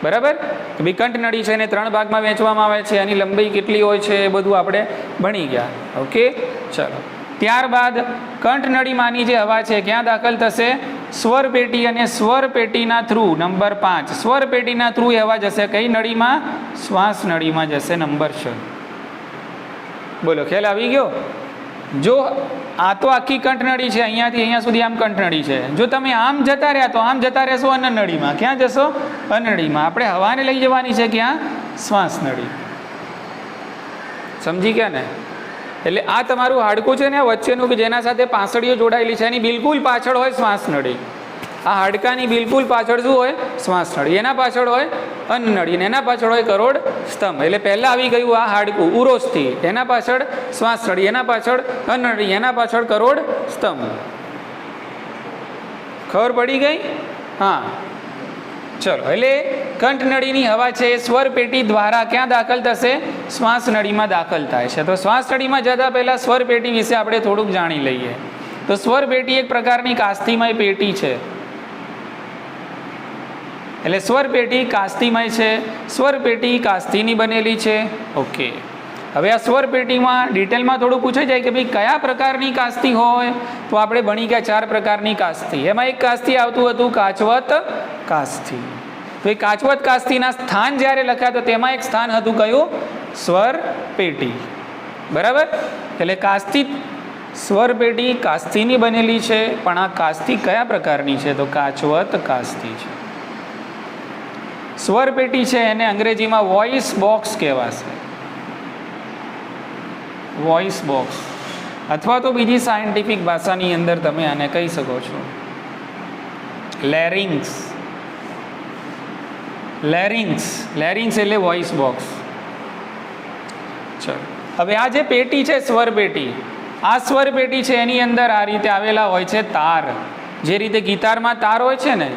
બરાબર? ભાઈ કંઠનળી છે એને 3 ભાગમાં વહેંચવામાં આવે છે, એની લંબાઈ કેટલી હોય છે એ બધું આપણે ભણી ગયા. ઓકે, ચલો. ત્યારબાદ કંઠનળીમાંની જે હવા છે ક્યાં દાખલ થશે? સ્વર પેટી. અને સ્વર પેટીના થ્રુ નંબર 5, સ્વર પેટીના થ્રુ એ હવા જશે કઈ નળીમાં? શ્વાસ નળીમાં જશે, નંબર 6. બોલો, ખ્યાલ આવી ગયો? જો આ તો આખી કંઠનળી છે, અહીંયાથી અહીંયા સુધી આમ કંઠનળી છે. જો તમે આમ જતા રહ્યા તો આમ જતા રહેશો અન્નનળીમાં. ક્યાં જશો? અન્નનળીમાં. આપણે હવાને લઈ જવાની છે ક્યાં? શ્વાસ નળી. સમજી ગયા ને? એટલે આ તમારું હાડકું છે ને વચ્ચેનું કે જેના સાથે પાંસળીઓ જોડાયેલી છે એની બિલકુલ પાછળ હોય શ્વાસ નળી. આ હાડકાની બિલકુલ પાછળ શું હોય? શ્વાસ નળી. એના પાછળ હોય અન્નનળી, એના પાછળ હોય કરોડ સ્તંભ. એટલે પહેલાં આવી ગયું આ હાડકું ઉરોસ્થિ, એના પાછળ શ્વાસ નળી, એના પાછળ અન્નનળી, એના પાછળ કરોડ સ્તંભ. ખબર પડી ગઈ? હા, ચલો. એટલે કંઠનળીની હવા છે એ સ્વર પેટી દ્વારા ક્યાં દાખલ થશે? શ્વાસ નળીમાં દાખલ થાય છે. તો શ્વાસ નળીમાં જતા પહેલાં સ્વર પેટી વિશે આપણે થોડુંક જાણી લઈએ. તો સ્વર પેટી એક પ્રકારની કાસ્થિમય પેટી છે. એટલે સ્વર પેટી કાસ્થિમય છે. સ્વર પેટી કાસ્થિની બનેલી છે. ઓકે. હવે આ સ્વર પેટીમાં ડિટેલમાં થોડું પૂછાઈ જાય કે ભાઈ કયા પ્રકારની કાસ્થિ હોય? તો આપણે ભણી ગયા 4 પ્રકારની કાસ્થિ. એમાં એક કાસ્થિ આવતું હતું કાચવત કાસ્થિ. તો એ કાચવત કાસ્થિના સ્થાન જ્યારે લખ્યા તો તેમાં એક સ્થાન હતું કયું? સ્વર પેટી. બરાબર? એટલે કાસ્થિ સ્વર પેટી કાસ્થિની બનેલી છે, પણ આ કાસ્થિ કયા પ્રકારની છે? તો કાચવત કાસ્થિ છે. સ્વર પેટી છે એને અંગ્રેજીમાં વોઇસ બોક્સ કહેવાશે. વોઇસ બોક્સ, અથવા તો બીજી સાયન્ટિફિક ભાષાની અંદર તમે આને કહી શકો છો લેરિંગ્સ. લેરિંગ્સ, લેરિંગ્સ એટલે વોઇસ બોક્સ. ચલો, હવે આ જે પેટી છે સ્વર પેટી, આ સ્વર પેટી છે એની અંદર આ રીતે આવેલા હોય છે તાર. જે રીતે ગિટારમાં તાર હોય છે ને,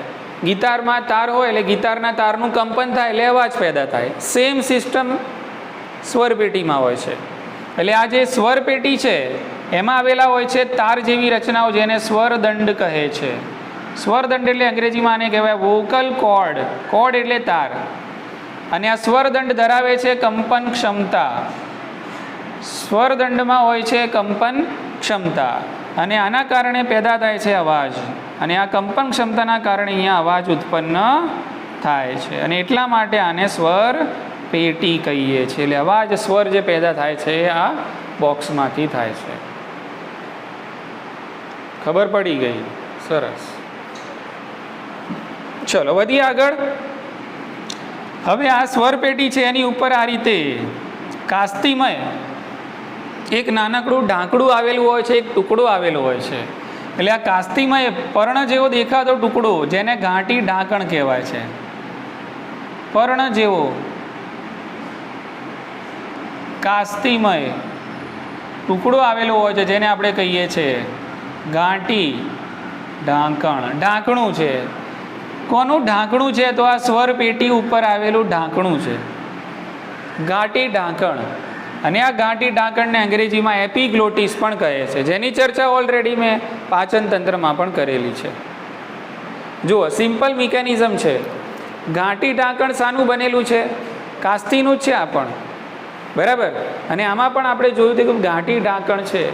ગિટારમાં તાર હોય એટલે ગિટારના તારનું કંપન થાય એટલે અવાજ પેદા થાય. સેમ સિસ્ટમ સ્વરપેટીમાં હોય છે. એટલે આ જે સ્વરપેટી છે એમાં આવેલા હોય છે તાર જેવી રચનાઓ, જેને સ્વરદંડ કહે છે. સ્વરદંડ એટલે અંગ્રેજીમાં આને કહેવાય વોકલ કોર્ડ. કોર્ડ એટલે તાર. અને આ સ્વરદંડ ધરાવે છે કંપન ક્ષમતા. સ્વરદંડમાં હોય છે કંપન ક્ષમતા, અને આના કારણે પેદા થાય છે અવાજ. અને આ કંપન ક્ષમતાના કારણે અહીંયા અવાજ ઉત્પન્ન થાય છે, અને એટલા માટે આને સ્વર પેટી કહીએ છીએ. એટલે અવાજ સ્વર જે પેદા થાય છે એ આ બોક્સમાંથી થાય છે. ખબર પડી ગઈ? સરસ. ચલો વધીએ આગળ. હવે આ સ્વર પેટી છે એની ઉપર આ રીતે કાસ્તીમય એક નાનકડું ઢાંકણું આવેલું હોય છે, એક ટુકડો આવેલો હોય છે. એટલે આ કાસ્તીમય પર્ણ જેવો દેખાતો ટુકડો, જેને ઘાટી ઢાંકણ કહેવાય છે. પર્ણ જેવો કાસ્તીમય ટુકડો આવેલો હોય છે, જેને આપણે કહીએ છીએ ઘાટી ઢાંકણ. ઢાંકણું છે. કોનું ઢાંકણું છે? તો આ સ્વર પેટી ઉપર આવેલું ઢાંકણું છે, ઘાટી ઢાંકણ. અને આ ઘાટી ઢાંકણને અંગ્રેજીમાં એપિગ્લોટિસ પણ કહે છે, જેની ચર્ચા ઓલરેડી મેં પાચન તંત્રમાં પણ કરેલી છે. જુઓ, સિમ્પલ મિકેનિઝમ છે. ઘાટી ઢાંકણ શાનું બનેલું છે? કાસ્તીનું જ છે આ પણ, બરાબર. અને આમાં પણ આપણે જોયું હતું કે ઘાટી ઢાંકણ છે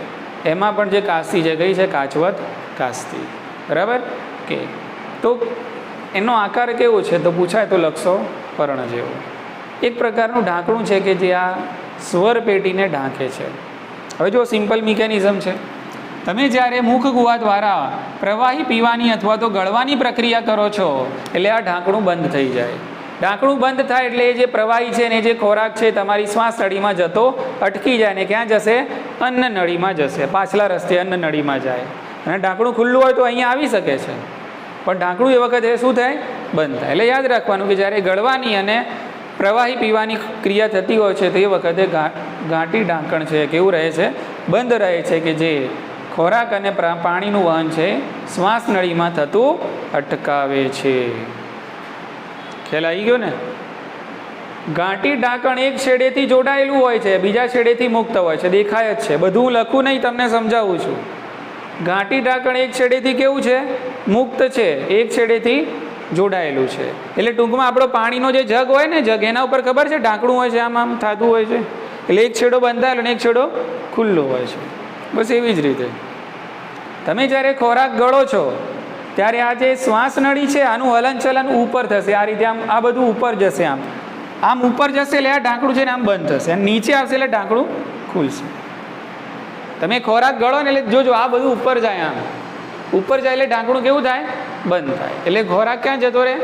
એમાં પણ જે કાસ્તી છે કઈ છે? કાચવત કાસ્તી, બરાબર. કે તો એનો આકાર કેવો છે? તો પૂછાય તો લખશો પર્ણ જેવો. એક પ્રકારનું ઢાંકણું છે કે જે આ સ્વર પેટીને ઢાંકે છે. હવે જો સિમ્પલ મિકેનિઝમ છે. તમે જ્યારે મુખ ગુહા દ્વારા પ્રવાહી પીવાની અથવા તો ગળવાની પ્રક્રિયા કરો છો એટલે આ ઢાંકણું બંધ થઈ જાય. ઢાંકણું બંધ થાય એટલે એ જે પ્રવાહી છે ને, જે ખોરાક છે તમારી શ્વાસ નળીમાં જતો અટકી જાય. ને ક્યાં જશે? અન્ન નળીમાં જશે. પાછલા રસ્તે અન્ન નળીમાં જાય. અને ઢાંકણું ખુલ્લું હોય તો અહીંયા આવી શકે છે, પણ ઢાંકણું એ વખતે શું થાય? બંધ થાય. એટલે યાદ રાખવાનું કે જ્યારે ગળવાની અને પ્રવાહી પીવાની ક્રિયા થતી હોય છે તો એ વખતે ઘાટી ઢાંકણ છે કેવું રહે છે? બંધ રહે છે, કે જે ખોરાક અને પાણીનું વહન છે શ્વાસ નળીમાં થતું અટકાવે છે. ખ્યાલ આવી ગયો ને? ઘાટી ઢાંકણ એક છેડેથી જોડાયેલું હોય છે, બીજા છેડેથી મુક્ત હોય છે. દેખાય જ છે, બધું લખું નહીં, તમને સમજાવું છું. ઘાટી ઢાંકણ એક છેડેથી કેવું છે? મુક્ત છે, એક છેડેથી જોડાયેલું છે. એટલે ટૂંકમાં આપણો પાણીનો જે જગ હોય ને, જગ, એના ઉપર ખબર છે ઢાંકણું હોય છે, આમ આમ થતું હોય છે. એટલે એક છેડો બંધાયેલો અને એક છેડો ખુલ્લો હોય છે. બસ એવી જ રીતે તમે જ્યારે ખોરાક ગળો છો ત્યારે આ જે શ્વાસ નળી છે આનું હલનચલન ઉપર થશે. આ રીતે આમ આ બધું ઉપર જશે, આમ આમ ઉપર જશે એટલે આ ઢાંકણું છે ને આમ બંધ થશે, અને નીચે આવશે એટલે ઢાંકણું ખુલશે. તમે ખોરાક ગળો ને એટલે જોજો આ બધું ઉપર જાય, આમ ઉપર જાય એટલે ઢાંકણું કેવું થાય? બંધ થાય. એટલે ખોરાક ક્યાં જતો રહે?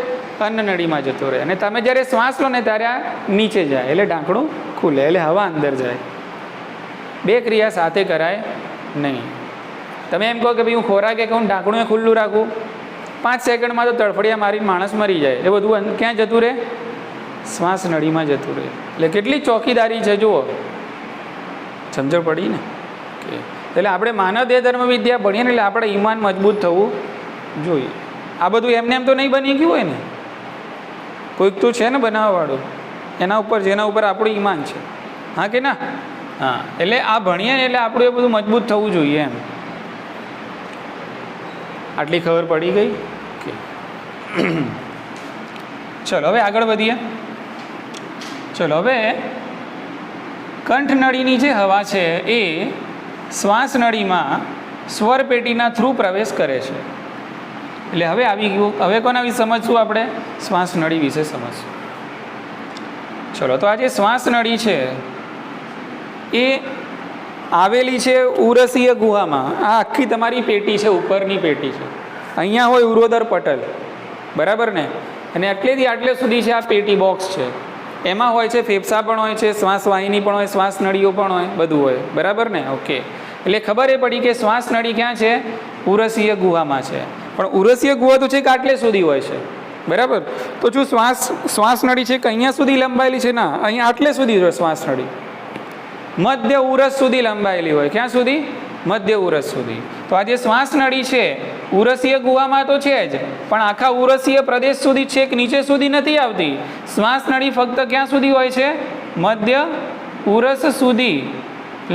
અન્ન નળીમાં જતો રહે. અને તમે જ્યારે શ્વાસ લો ને ત્યારે આ નીચે જાય એટલે ઢાંકણું ખુલે, એટલે હવા અંદર જાય. બે ક્રિયા સાથે કરાય નહીં. તમે એમ કહો કે ભાઈ હું ખોરાકે કહું ઢાંકણું ખુલ્લું રાખું, 5 સેકન્ડમાં તો તડફડિયા મારી માણસ મરી જાય. એ બધું ક્યાં જતું રહે? શ્વાસ નળીમાં જતું રહે. એટલે કેટલી ચોકીદારી છે જુઓ. સમજણ પડી ને? એટલે આપણે માનવ દેહ ધર્મ વિદ્યા ભણીએ ને એટલે આપણે ઈમાન મજબૂત થવું જોઈએ. આ બધું એમને એમ તો નહીં બની ગયું હોય ને, કોઈક તો છે ને બનાવવાવાળું, એના ઉપર જેના ઉપર આપણું ઈમાન છે. હા કે ના? હા. એટલે આ ભણીએ ને એટલે આપણું એ બધું મજબૂત થવું જોઈએ એમ. આટલી ખબર પડી ગઈ? કે ચલો હવે આગળ વધીએ. ચલો હવે કંઠનળીની જે હવા છે એ શ્વાસ નળીમાં સ્વર પેટીના થ્રુ પ્રવેશ કરે છે. એટલે હવે આવી ગયું. હવે કોના વિશે સમજશું આપણે? શ્વાસ નળી વિશે સમજશું. ચલો, તો આ જે શ્વાસ નળી છે એ આવેલી છે ઉરસીય ગુહામાં. આ આખી તમારી પેટી છે, ઉપરની પેટી છે. અહીંયા હોય ઉરોદર પટલ, બરાબર ને? અને આટલેથી આટલે સુધી છે આ પેટી બોક્સ છે. એમાં હોય છે ફેફસા પણ હોય છે, શ્વાસ વાહિની પણ હોય, શ્વાસ નળીઓ પણ હોય, બધું હોય, બરાબર ને? ઓકે. એટલે ખબર એ પડી કે શ્વાસ નળી ક્યાં છે? ઉરસીય ગુહામાં છે. પણ ઉરસીય ગુહા તો છે કે આટલે સુધી હોય છે, બરાબર? તો જો શ્વાસ નળી છે કે અહીંયા સુધી લંબાયેલી છે? ના, અહીંયા આટલે સુધી હોય શ્વાસ નળી. મધ્ય ઉરસ સુધી લંબાયેલી હોય. ક્યાં સુધી? મધ્ય ઉરસ સુધી. તો આ જે શ્વાસ નળી છે ઉરસીય ગુહામાં તો છે જ, પણ આખા ઉરસીય પ્રદેશ સુધી છેક નીચે સુધી નથી આવતી. શ્વાસ નળી ફક્ત ક્યાં સુધી હોય છે? મધ્ય ઉરસ સુધી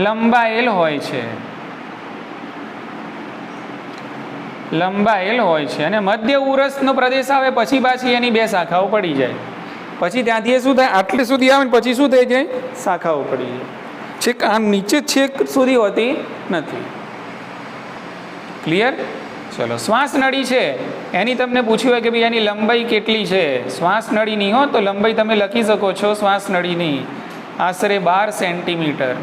લંબાયેલ હોય છે, લંબાયેલ હોય છે. અને મધ્ય ઉરસનો પ્રદેશ આવે પછી પાછી એની બે શાખાઓ પડી જાય. પછી ત્યાંથી શું થાય? આટલે સુધી આવે ને પછી શું થઈ જાય? શાખાઓ પડી જાય. છેક આ નીચે છેક સુધી હોતી નથી. ક્લિયર? ચલો, શ્વાસ નળી છે એની તમને પૂછ્યું હોય કે ભાઈ એની લંબાઈ કેટલી છે? શ્વાસ નળીની હો તો લંબાઈ તમે લખી શકો છો શ્વાસ નળીની આશરે 12 સેન્ટીમીટર.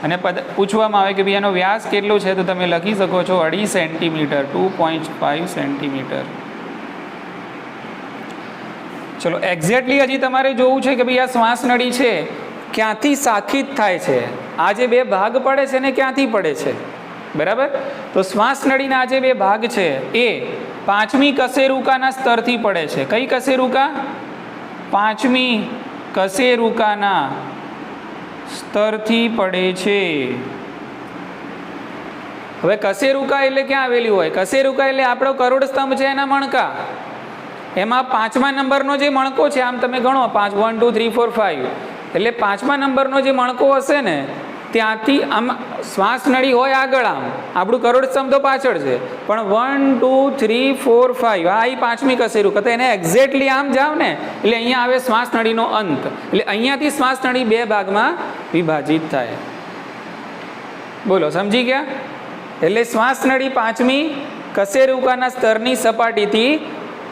અને પૂછવામાં આવે કે ભાઈ એનો વ્યાસ કેટલો છે તો તમે લખી શકો છો 2.5 સેન્ટીમીટર, 2.5 સેન્ટીમીટર. ચલો, એક્ઝેક્ટલી હજી તમારે જોવું છે કે ભાઈ આ શ્વાસ નળી છે ક્યાંથી શાખિત થાય છે? આ જે બે ભાગ પડે છે ને ક્યાંથી પડે છે? બરાબર. તો શ્વાસ નળીના આ જે બે ભાગ છે એ 5મી કશેરુકાના સ્તરથી પડે છે. કઈ કશેરુકા? 5મી કશેરુકાના સ્તરથી પડે છે. હવે કશેરુકા એટલે ક્યાં આવેલી હોય? કશેરુકા એટલે આપણો કરોડ સ્તંભ છે એના મણકા. એમાં 5મા નંબરનો જે મણકો છે, આમ તમે ગણો 5, 1 2 3 4 5, એટલે 5મા નંબરનો જે મણકો હશે ને ત્યાંથી આમ શ્વાસ નળી હોય આગળ, આમ આપણું કરોડ સ્તંભ તો પાછળ છે, પણ 1 2 3 4 5 આ 5મી કશેરુકા. તો એને એક્ઝેક્ટલી આમ જાવ ને એટલે અહીંયા આવે શ્વાસ નળીનો અંત. એટલે અહીંયાથી શ્વાસ નળી બે ભાગમાં વિભાજિત થાય. બોલો, સમજી ગયા? એટલે શ્વાસ નળી 5મી કશેરુકાના સ્તરની સપાટીથી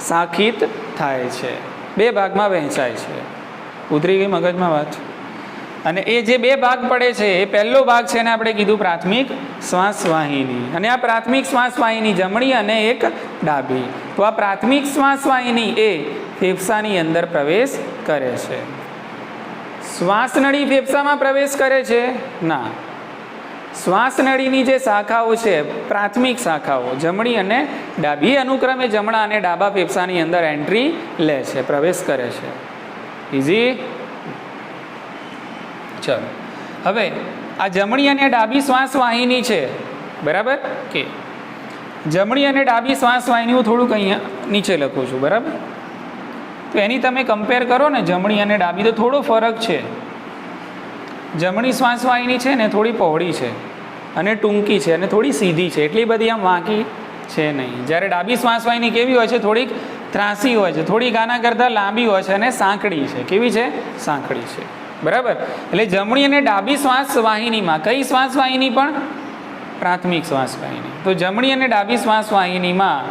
શાખિત થાય છે, બે ભાગમાં વહેંચાય છે. ઉતરી ગઈ મગજમાં વાત? અને એ જે બે ભાગ પડે છે એ પહેલો ભાગ છે ને આપણે કીધું પ્રાથમિક શ્વાસ વાહિની. અને આ પ્રાથમિક શ્વાસ વાહિની જમણી અને એક ડાબી. તો આ પ્રાથમિક શ્વાસ વાહિની એ ફેફસાની અંદર પ્રવેશ કરે છે. શ્વાસ નળી ફેફસામાં પ્રવેશ કરે છે? ના. શ્વાસ નળીની જે શાખાઓ છે પ્રાથમિક શાખાઓ જમણી અને ડાબી અનુક્રમે જમણા અને ડાબા ફેફસાની અંદર એન્ટ્રી લે છે, પ્રવેશ કરે છે. ઇઝી? ચલો, હવે આ જમણી અને ડાબી શ્વાસ વાહિની છે, બરાબર? કે જમણી અને ડાબી શ્વાસ વાહિની હું થોડુંક અહીંયા નીચે લખું છું, બરાબર? તો એની તમે કમ્પેર કરો ને જમણી અને ડાબી તો થોડો ફરક છે. જમણી શ્વાસ વાહિની છે ને થોડી પહોળી છે અને ટૂંકી છે અને થોડી સીધી છે, એટલી બધી આમ વાંકી છે નહીં. જ્યારે ડાબી શ્વાસ વાહિની કેવી હોય છે? થોડીક ત્રાસી હોય છે, થોડીક આના કરતાં લાંબી હોય છે અને સાંકડી છે. કેવી છે? સાંકડી છે, બરાબર? એટલે જમણી અને ડાબી શ્વાસ વાહિનીમાં કઈ શ્વાસ વાહિની? પણ પ્રાથમિક શ્વાસ વાહિની. તો જમણી અને ડાબી શ્વાસ વાહિનીમાં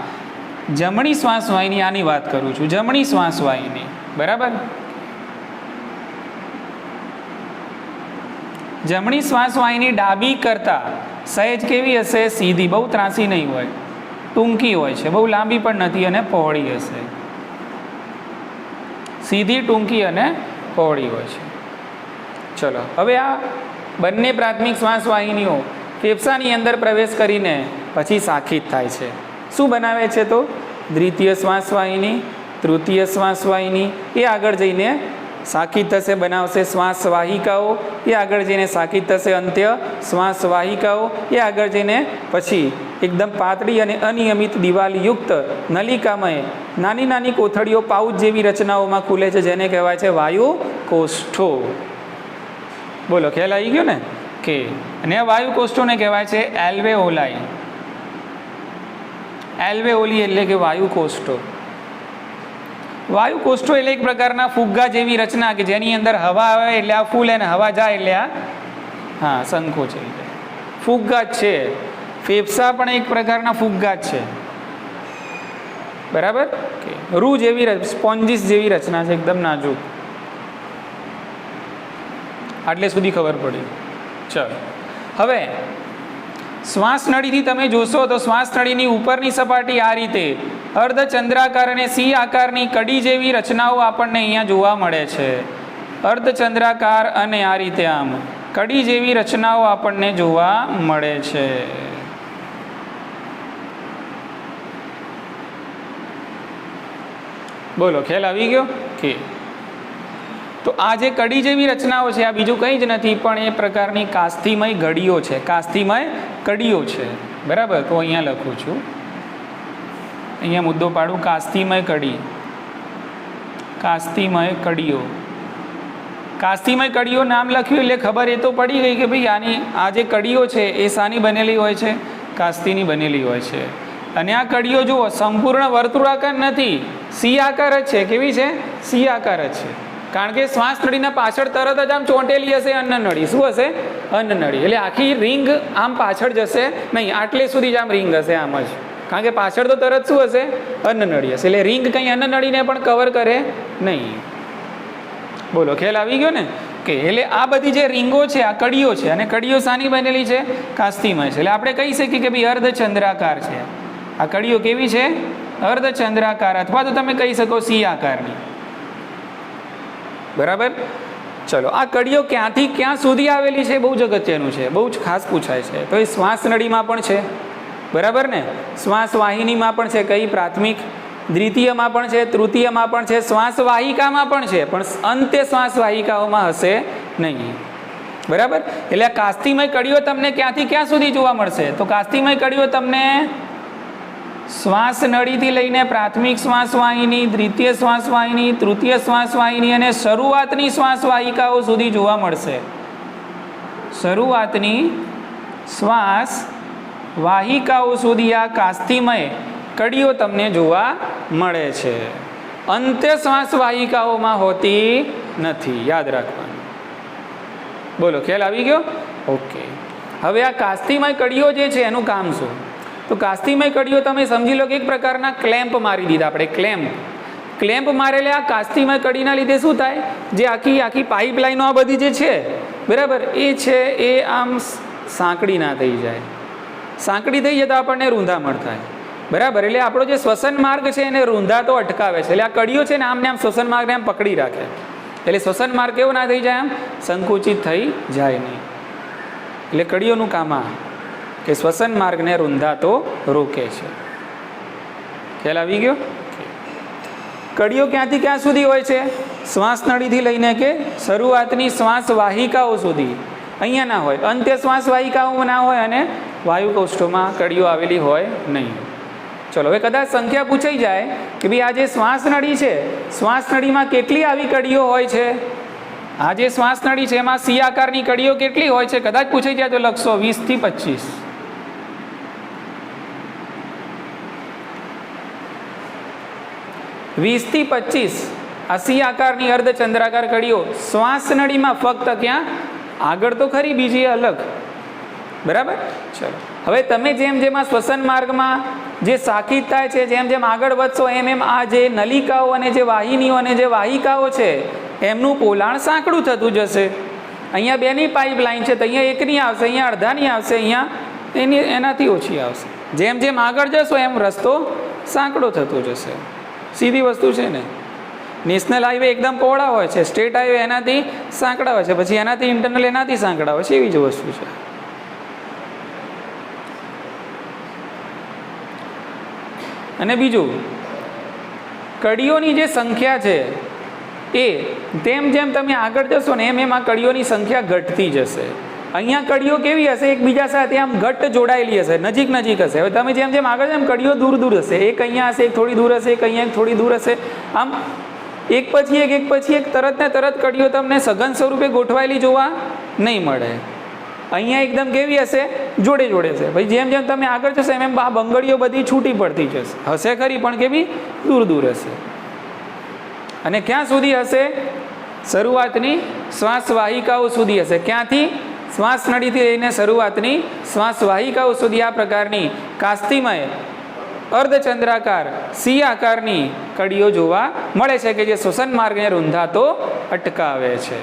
જમણી શ્વાસ વાહિની, આની વાત કરું છું, જમણી શ્વાસ વાહિની, બરાબર? જમણી શ્વાસ વાહિની ડાબી કરતા સહેજ કેવી હશે? સીધી, બહુ ત્રાસી નહીં હોય, ટૂંકી હોય છે, બહુ લાંબી પણ નથી અને પહોળી હશે. સીધી, ટૂંકી અને પહોળી હોય છે. ચલો, હવે આ બંને પ્રાથમિક શ્વાસ વાહિનીઓ ફેફસાની અંદર પ્રવેશ કરીને પછી શાખિત થાય છે. શું બનાવે છે? તો દ્વિતીય શ્વાસ વાહિની, તૃતીય શ્વાસ વાહિની, એ આગળ જઈને શાખિત થશે, બનાવશે શ્વાસ વાહિકાઓ, એ આગળ જઈને શાખિત થશે અંત્ય શ્વાસ વાહિકાઓ, એ આગળ જઈને પછી એકદમ પાતળી અને અનિયમિત દિવાલયુક્ત નલિકામય નાની નાની કોથળીઓ પાઉચ જેવી રચનાઓમાં ખુલે છે, જેને કહેવાય છે વાયુ કોષ્ઠો. બોલો, ખ્યાલ આવી ગયો ને? કે અને આ વાયુ કોષ્ઠોને કહેવાય છે એલ્વેઓલાઈ. એલ્વેઓલી એટલે કે વાયુ કોષ્ઠો. વાયુ કોષ્ઠો એટલે એક પ્રકારના ફુગ્ગા જેવી રચના કે જેની અંદર હવા આવે એટલે આ ફૂલે અને હવા જાય એટલે આ સંકોચાઈ જાય. ફુગ્ગા જ છે. ફેફસા પણ એક પ્રકારના ફુગ્ગા જ છે, બરાબર? કે રૂ જેવી સ્પોન્જીસ જેવી રચના છે, એકદમ નાજુક. આટલે સુધી ખબર પડી. ચલો, હવે શ્વાસ નળીથી તમે જોશો તો શ્વાસ નળીની ઉપરની સપાટી આ રીતે અર્ધચંદ્રાકાર અને સી આકારની કડી જેવી રચનાઓ આપણને અહીંયા જોવા મળે છે. અર્ધચંદ્રાકાર અને આ રીતે આમ કડી જેવી રચનાઓ આપણને જોવા મળે છે. બોલો, ખ્યાલ આવી ગયો? કે તો આ જે કડી જેવી રચનાઓ છે આ બીજું કંઈ જ નથી પણ એ પ્રકારની કાસ્થિમય ઘડીઓ છે, કાસ્થિમય કડીઓ છે. બરાબર. તો અહીંયા લખું છું, અહીંયા મુદ્દો પાડું, કાસ્તિમય કડી, કાસ્તિમય કડીઓ. કાસ્તિમય કડીઓ નામ લખ્યું એટલે ખબર એ તો પડી ગઈ કે ભાઈ આની આ જે કડીઓ છે એ શાની બનેલી હોય છે? કાસ્તીની બનેલી હોય છે. અને આ કડીઓ જુઓ સંપૂર્ણ વર્તુળાકાર નથી, સી આકાર જ છે. કેવી છે? સી આકાર જ છે. કારણ કે શ્વાસ નળીના પાછળ તરત જ આમ ચોંટેલી હશે અન્નનળી. શું હશે? અન્નનળી. એટલે આખી રિંગ આમ પાછળ જશે નહીં, આટલે સુધી જ આમ રિંગ હશે આમ જ. કારણ કે પાછળ તો તરત શું હશે? અન્નનળી હશે. એટલે રિંગ કંઈ અન્નનળીને પણ કવર કરે નહીં. બોલો, ખ્યાલ આવી ગયો ને? કે એટલે આ બધી જે રીંગો છે આ કડીઓ છે, અને કડીઓ શાની બનેલી છે? કાસ્તિમય છે. એટલે આપણે કહી શકીએ કે ભાઈ અર્ધચંદ્રાકાર છે. આ કડીઓ કેવી છે? અર્ધચંદ્રાકાર, અથવા તો તમે કહી શકો સી આકારની. બરાબર. ચલો, આ કડીઓ ક્યાંથી ક્યાં સુધી આવેલી છે? બહુ જ અગત્યનું છે, બહુ જ ખાસ પૂછાય છે. તો એ શ્વાસ નળીમાં પણ છે. બરાબર ને? શ્વાસ વાહિનીમાં પણ છે. કઈ? પ્રાથમિક. દ્વિતીયમાં પણ છે, તૃતીયમાં પણ છે, શ્વાસ વાહિકામાં પણ છે, પણ અંતે શ્વાસ વાહિકાઓમાં હશે નહીં. બરાબર. એટલે આ કાસ્તિમય કડીઓ તમને ક્યાંથી ક્યાં સુધી જોવા મળશે? તો કાસ્તિમય કડીઓ તમને શ્વાસ નળીથી લઈને પ્રાથમિક શ્વાસ વાહિની, દ્વિતીય શ્વાસ વાહિની, તૃતીય શ્વાસ વાહિની અને શરૂઆતની શ્વાસ વાહિકાઓ સુધી જોવા મળશે. શરૂઆતની શ્વાસ વાહિકાઓ સુધી આ કાસ્તિમય કડીઓ તમને જોવા મળે છે. અંતે શ્વાસ વાહિકાઓમાં હોતી નથી, યાદ રાખવાનું. બોલો, ખ્યાલ આવી ગયો? ઓકે. હવે આ કાસ્તિમય કડીઓ જે છે એનું કામ શું? તો કાસ્તિમય કડીઓ તમે સમજી લો કે એક પ્રકારના ક્લેમ્પ મારી દીધા આપણે. ક્લેમ્પ મારેલા આ કાસ્તિમય કડીના લીધે શું થાય? જે આખી પાઇપલાઇનો આ બધી જે છે, બરાબર, એ છે એ આમ સાંકડી ના થઈ જાય. સાંકડી થઈ જતા આપણને રૂંધામણ થાય. બરાબર. એટલે આપણો જે શ્વસન માર્ગ છે એને રૂંધાતો અટકાવે છે. એટલે આ કડીઓ છે ને આમને આમ શ્વસન માર્ગને આમ પકડી રાખે. એટલે શ્વસન માર્ગ કેવો ના થઈ જાય? આમ સંકુચિત થઈ જાય નહીં. એટલે કડીઓનું કામ આ કે શ્વસન માર્ગને રૂંધાતો રોકે છે. ખ્યાલ આવી ગયો? કડીઓ ક્યાંથી ક્યાં સુધી હોય છે? શ્વાસ નળીથી લઈને કે શરૂઆતની શ્વાસ વાહિકાઓ સુધી. અહીંયા ના હોય, અંત્ય શ્વાસ વાહિકાઓ ના હોય, અને વાયુ કોષ્ઠોમાં કડીઓ આવેલી હોય નહીં. ચલો, હવે કદાચ સંખ્યા પૂછાઈ જાય કે ભાઈ આ જે શ્વાસ નળી છે, શ્વાસ નળીમાં કેટલી આવી કડીઓ હોય છે? આ જે શ્વાસ નળી છે એમાં સી આકારની કડીઓ કેટલી હોય છે? કદાચ પૂછાઈ જાય તો લખશો 20 થી 25. 20 થી 25 આ સી આકારની અર્ધચંદ્રાકાર કડીઓ શ્વાસ નળીમાં. ફક્ત ક્યાં? આગળ તો ખરી, બીજી અલગ. બરાબર. ચલો, હવે તમે જેમ જેમ આ શ્વસન માર્ગમાં જે સાકિત થાય છે, જેમ જેમ આગળ વધશો એમ એમ આ જે નલિકાઓ અને જે વાહિનીઓ અને જે વાહિકાઓ છે એમનું પોલાણ સાંકડું થતું જશે. અહીંયા બેની પાઇપલાઇન છે તો અહીંયા એકની આવશે, અહીંયા અડધાની આવશે, અહીંયા એનાથી ઓછી આવશે. જેમ જેમ આગળ જશો એમ રસ્તો સાંકડો થતો જશે. સીધી વસ્તુ છે ને. નેશનલ હાઈવે એકદમ પહોળા હોય છે, સ્ટેટ હાઈવે એનાથી સાંકડા હોય છે, પછી એનાથી ઇન્ટરનલ એનાથી સાંકડા હોય છે. એવી જ વસ્તુ છે. અને બીજું, કડીઓની જે સંખ્યા છે એ તેમ જેમ તમે આગળ જશો ને એમ એમ આ કડીઓની સંખ્યા ઘટતી જશે. અહીંયા કડીઓ કેવી હશે? એકબીજા સાથે આમ ઘટ્ટ જોડાયેલી હશે, નજીક નજીક હશે. હવે તમે જેમ જેમ આગળ એમ કડીઓ દૂર દૂર હશે. એક અહીંયા હશે, એક થોડી દૂર હશે, એક અહીંયા થોડી દૂર હશે. આમ એક પછી એક તરત ને તરત કડીઓ તમને સઘન સ્વરૂપે ગોઠવાયેલી જોવા નહીં મળે. અહીંયા એકદમ કેવી હશે? જોડે જોડે છે. ભાઈ જેમ જેમ તમે આગળ જશો એમ એમ આ બંગડીઓ બધી છૂટી પડતી જશે. હશે ખરી, પણ કેવી? દૂર દૂર હશે. અને ક્યાં સુધી હશે? શરૂઆતની શ્વાસ વાહિકાઓ સુધી હશે. ક્યાંથી? શ્વાસ નળીથી લઈને શરૂઆતની શ્વાસ વાહિકાઓ સુધી આ પ્રકારની કાસ્તિમય અર્ધચંદ્રાકાર સી આકારની કડીઓ જોવા મળે છે કે જે શ્વસન માર્ગને રૂંધાતો અટકાવે છે.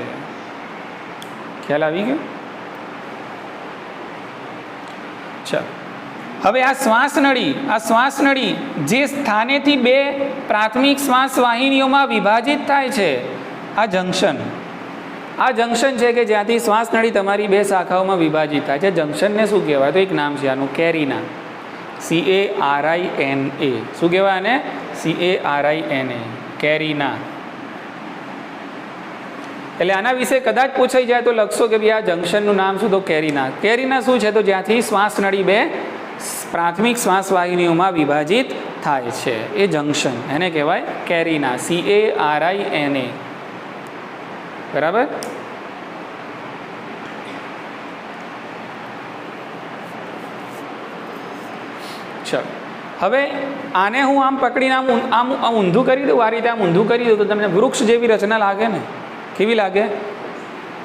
ખ્યાલ આવી ગયો? ચાલો, હવે આ શ્વાસ નળી જે સ્થાનેથી બે પ્રાથમિક શ્વાસ વાહિનીઓમાં વિભાજિત થાય છે, આ જંક્શન છે કે જ્યાંથી શ્વાસ નળી તમારી બે શાખાઓમાં વિભાજિત થાય છે. જંક્શનને શું કહેવાય? તો એક નામ છે આનું, કેરીના. CARINA. શું કહેવાય આને? CARINA, કેરીના. એટલે આના વિશે કદાચ પૂછાઈ જાય તો લખશો કે ભાઈ આ જંક્શનનું નામ શું? તો કેરીના. કેરીના શું છે? તો જ્યાંથી શ્વાસ નળી બે પ્રાથમિક શ્વાસવાહિનીઓમાં વિભાજિત થાય છે. એ જંક્શન એને કહેવાય કેરિના, CARINA. બરાબર. ચલો હવે આને હું આમ પકડીને આમ ઊંધું કરી દઉં, આ રીતે આમ ઊંધું કરી દઉં તો તમને વૃક્ષ જેવી રચના લાગે ને? કેવી લાગે?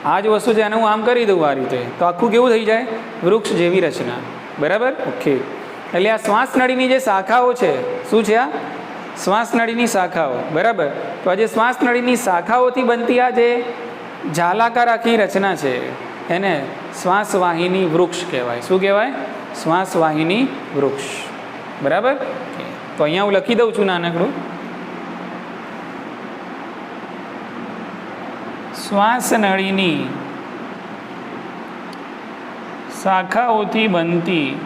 આ જ વસ્તુ છે, આને હું આમ કરી દઉં આ રીતે તો આખું કેવું થઈ જાય? વૃક્ષ જેવી રચના. બરાબર. ઓકે. એટલે આ શ્વાસનળીની જે શાખાઓ છે, શું છે? આ શ્વાસનળીની શાખાઓ. બરાબર. તો આ જે શ્વાસનળીની શાખાઓથી બનતી આ જે જાલાકાર આખી રચના છે એને શ્વાસવાહિની વૃક્ષ કહેવાય. શું કહેવાય? શ્વાસવાહિની વૃક્ષ. બરાબર. તો અહીંયા હું લખી દઉં છું નાનકડું. શ્વાસનળીની શાખાઓથી બનતી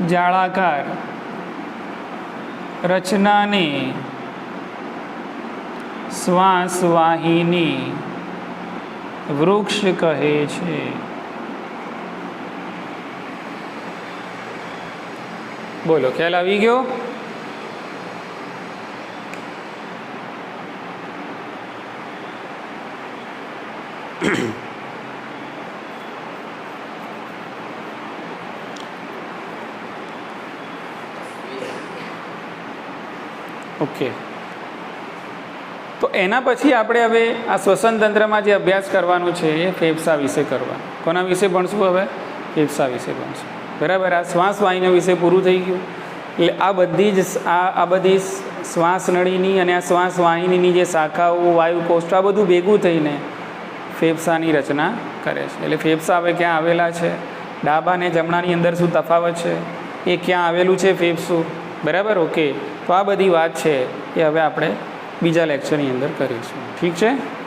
જાળાકાર રચનાને શ્વાસવાહિની વૃક્ષ કહે છે. બોલો, ખ્યાલ આવી ગયો? ઓકે. તો એના પછી આપણે હવે આ શ્વસન તંત્રમાં જે અભ્યાસ કરવાનો છે એ ફેફસા વિશે કરવાનો. કોના વિશે ભણશું હવે? ફેફસા વિશે ભણશું. બરાબર. આ શ્વાસવાહિનીઓ વિશે પૂરું થઈ ગયું. એટલે આ બધી શ્વાસનળીની અને આ શ્વાસવાહિનીની જે શાખાઓ, વાયુકોષ્ઠ, આ બધું ભેગું થઈને ફેફસાની રચના કરે છે. એટલે ફેફસા હવે ક્યાં આવેલા છે, ડાબા અને જમણાની અંદર શું તફાવત છે, એ ક્યાં આવેલું છે ફેફસું. બરાબર. ઓકે. તો આ બધી વાત છે એ હવે આપણે બીજા લેક્ચરની અંદર કરીશું. ઠીક છે.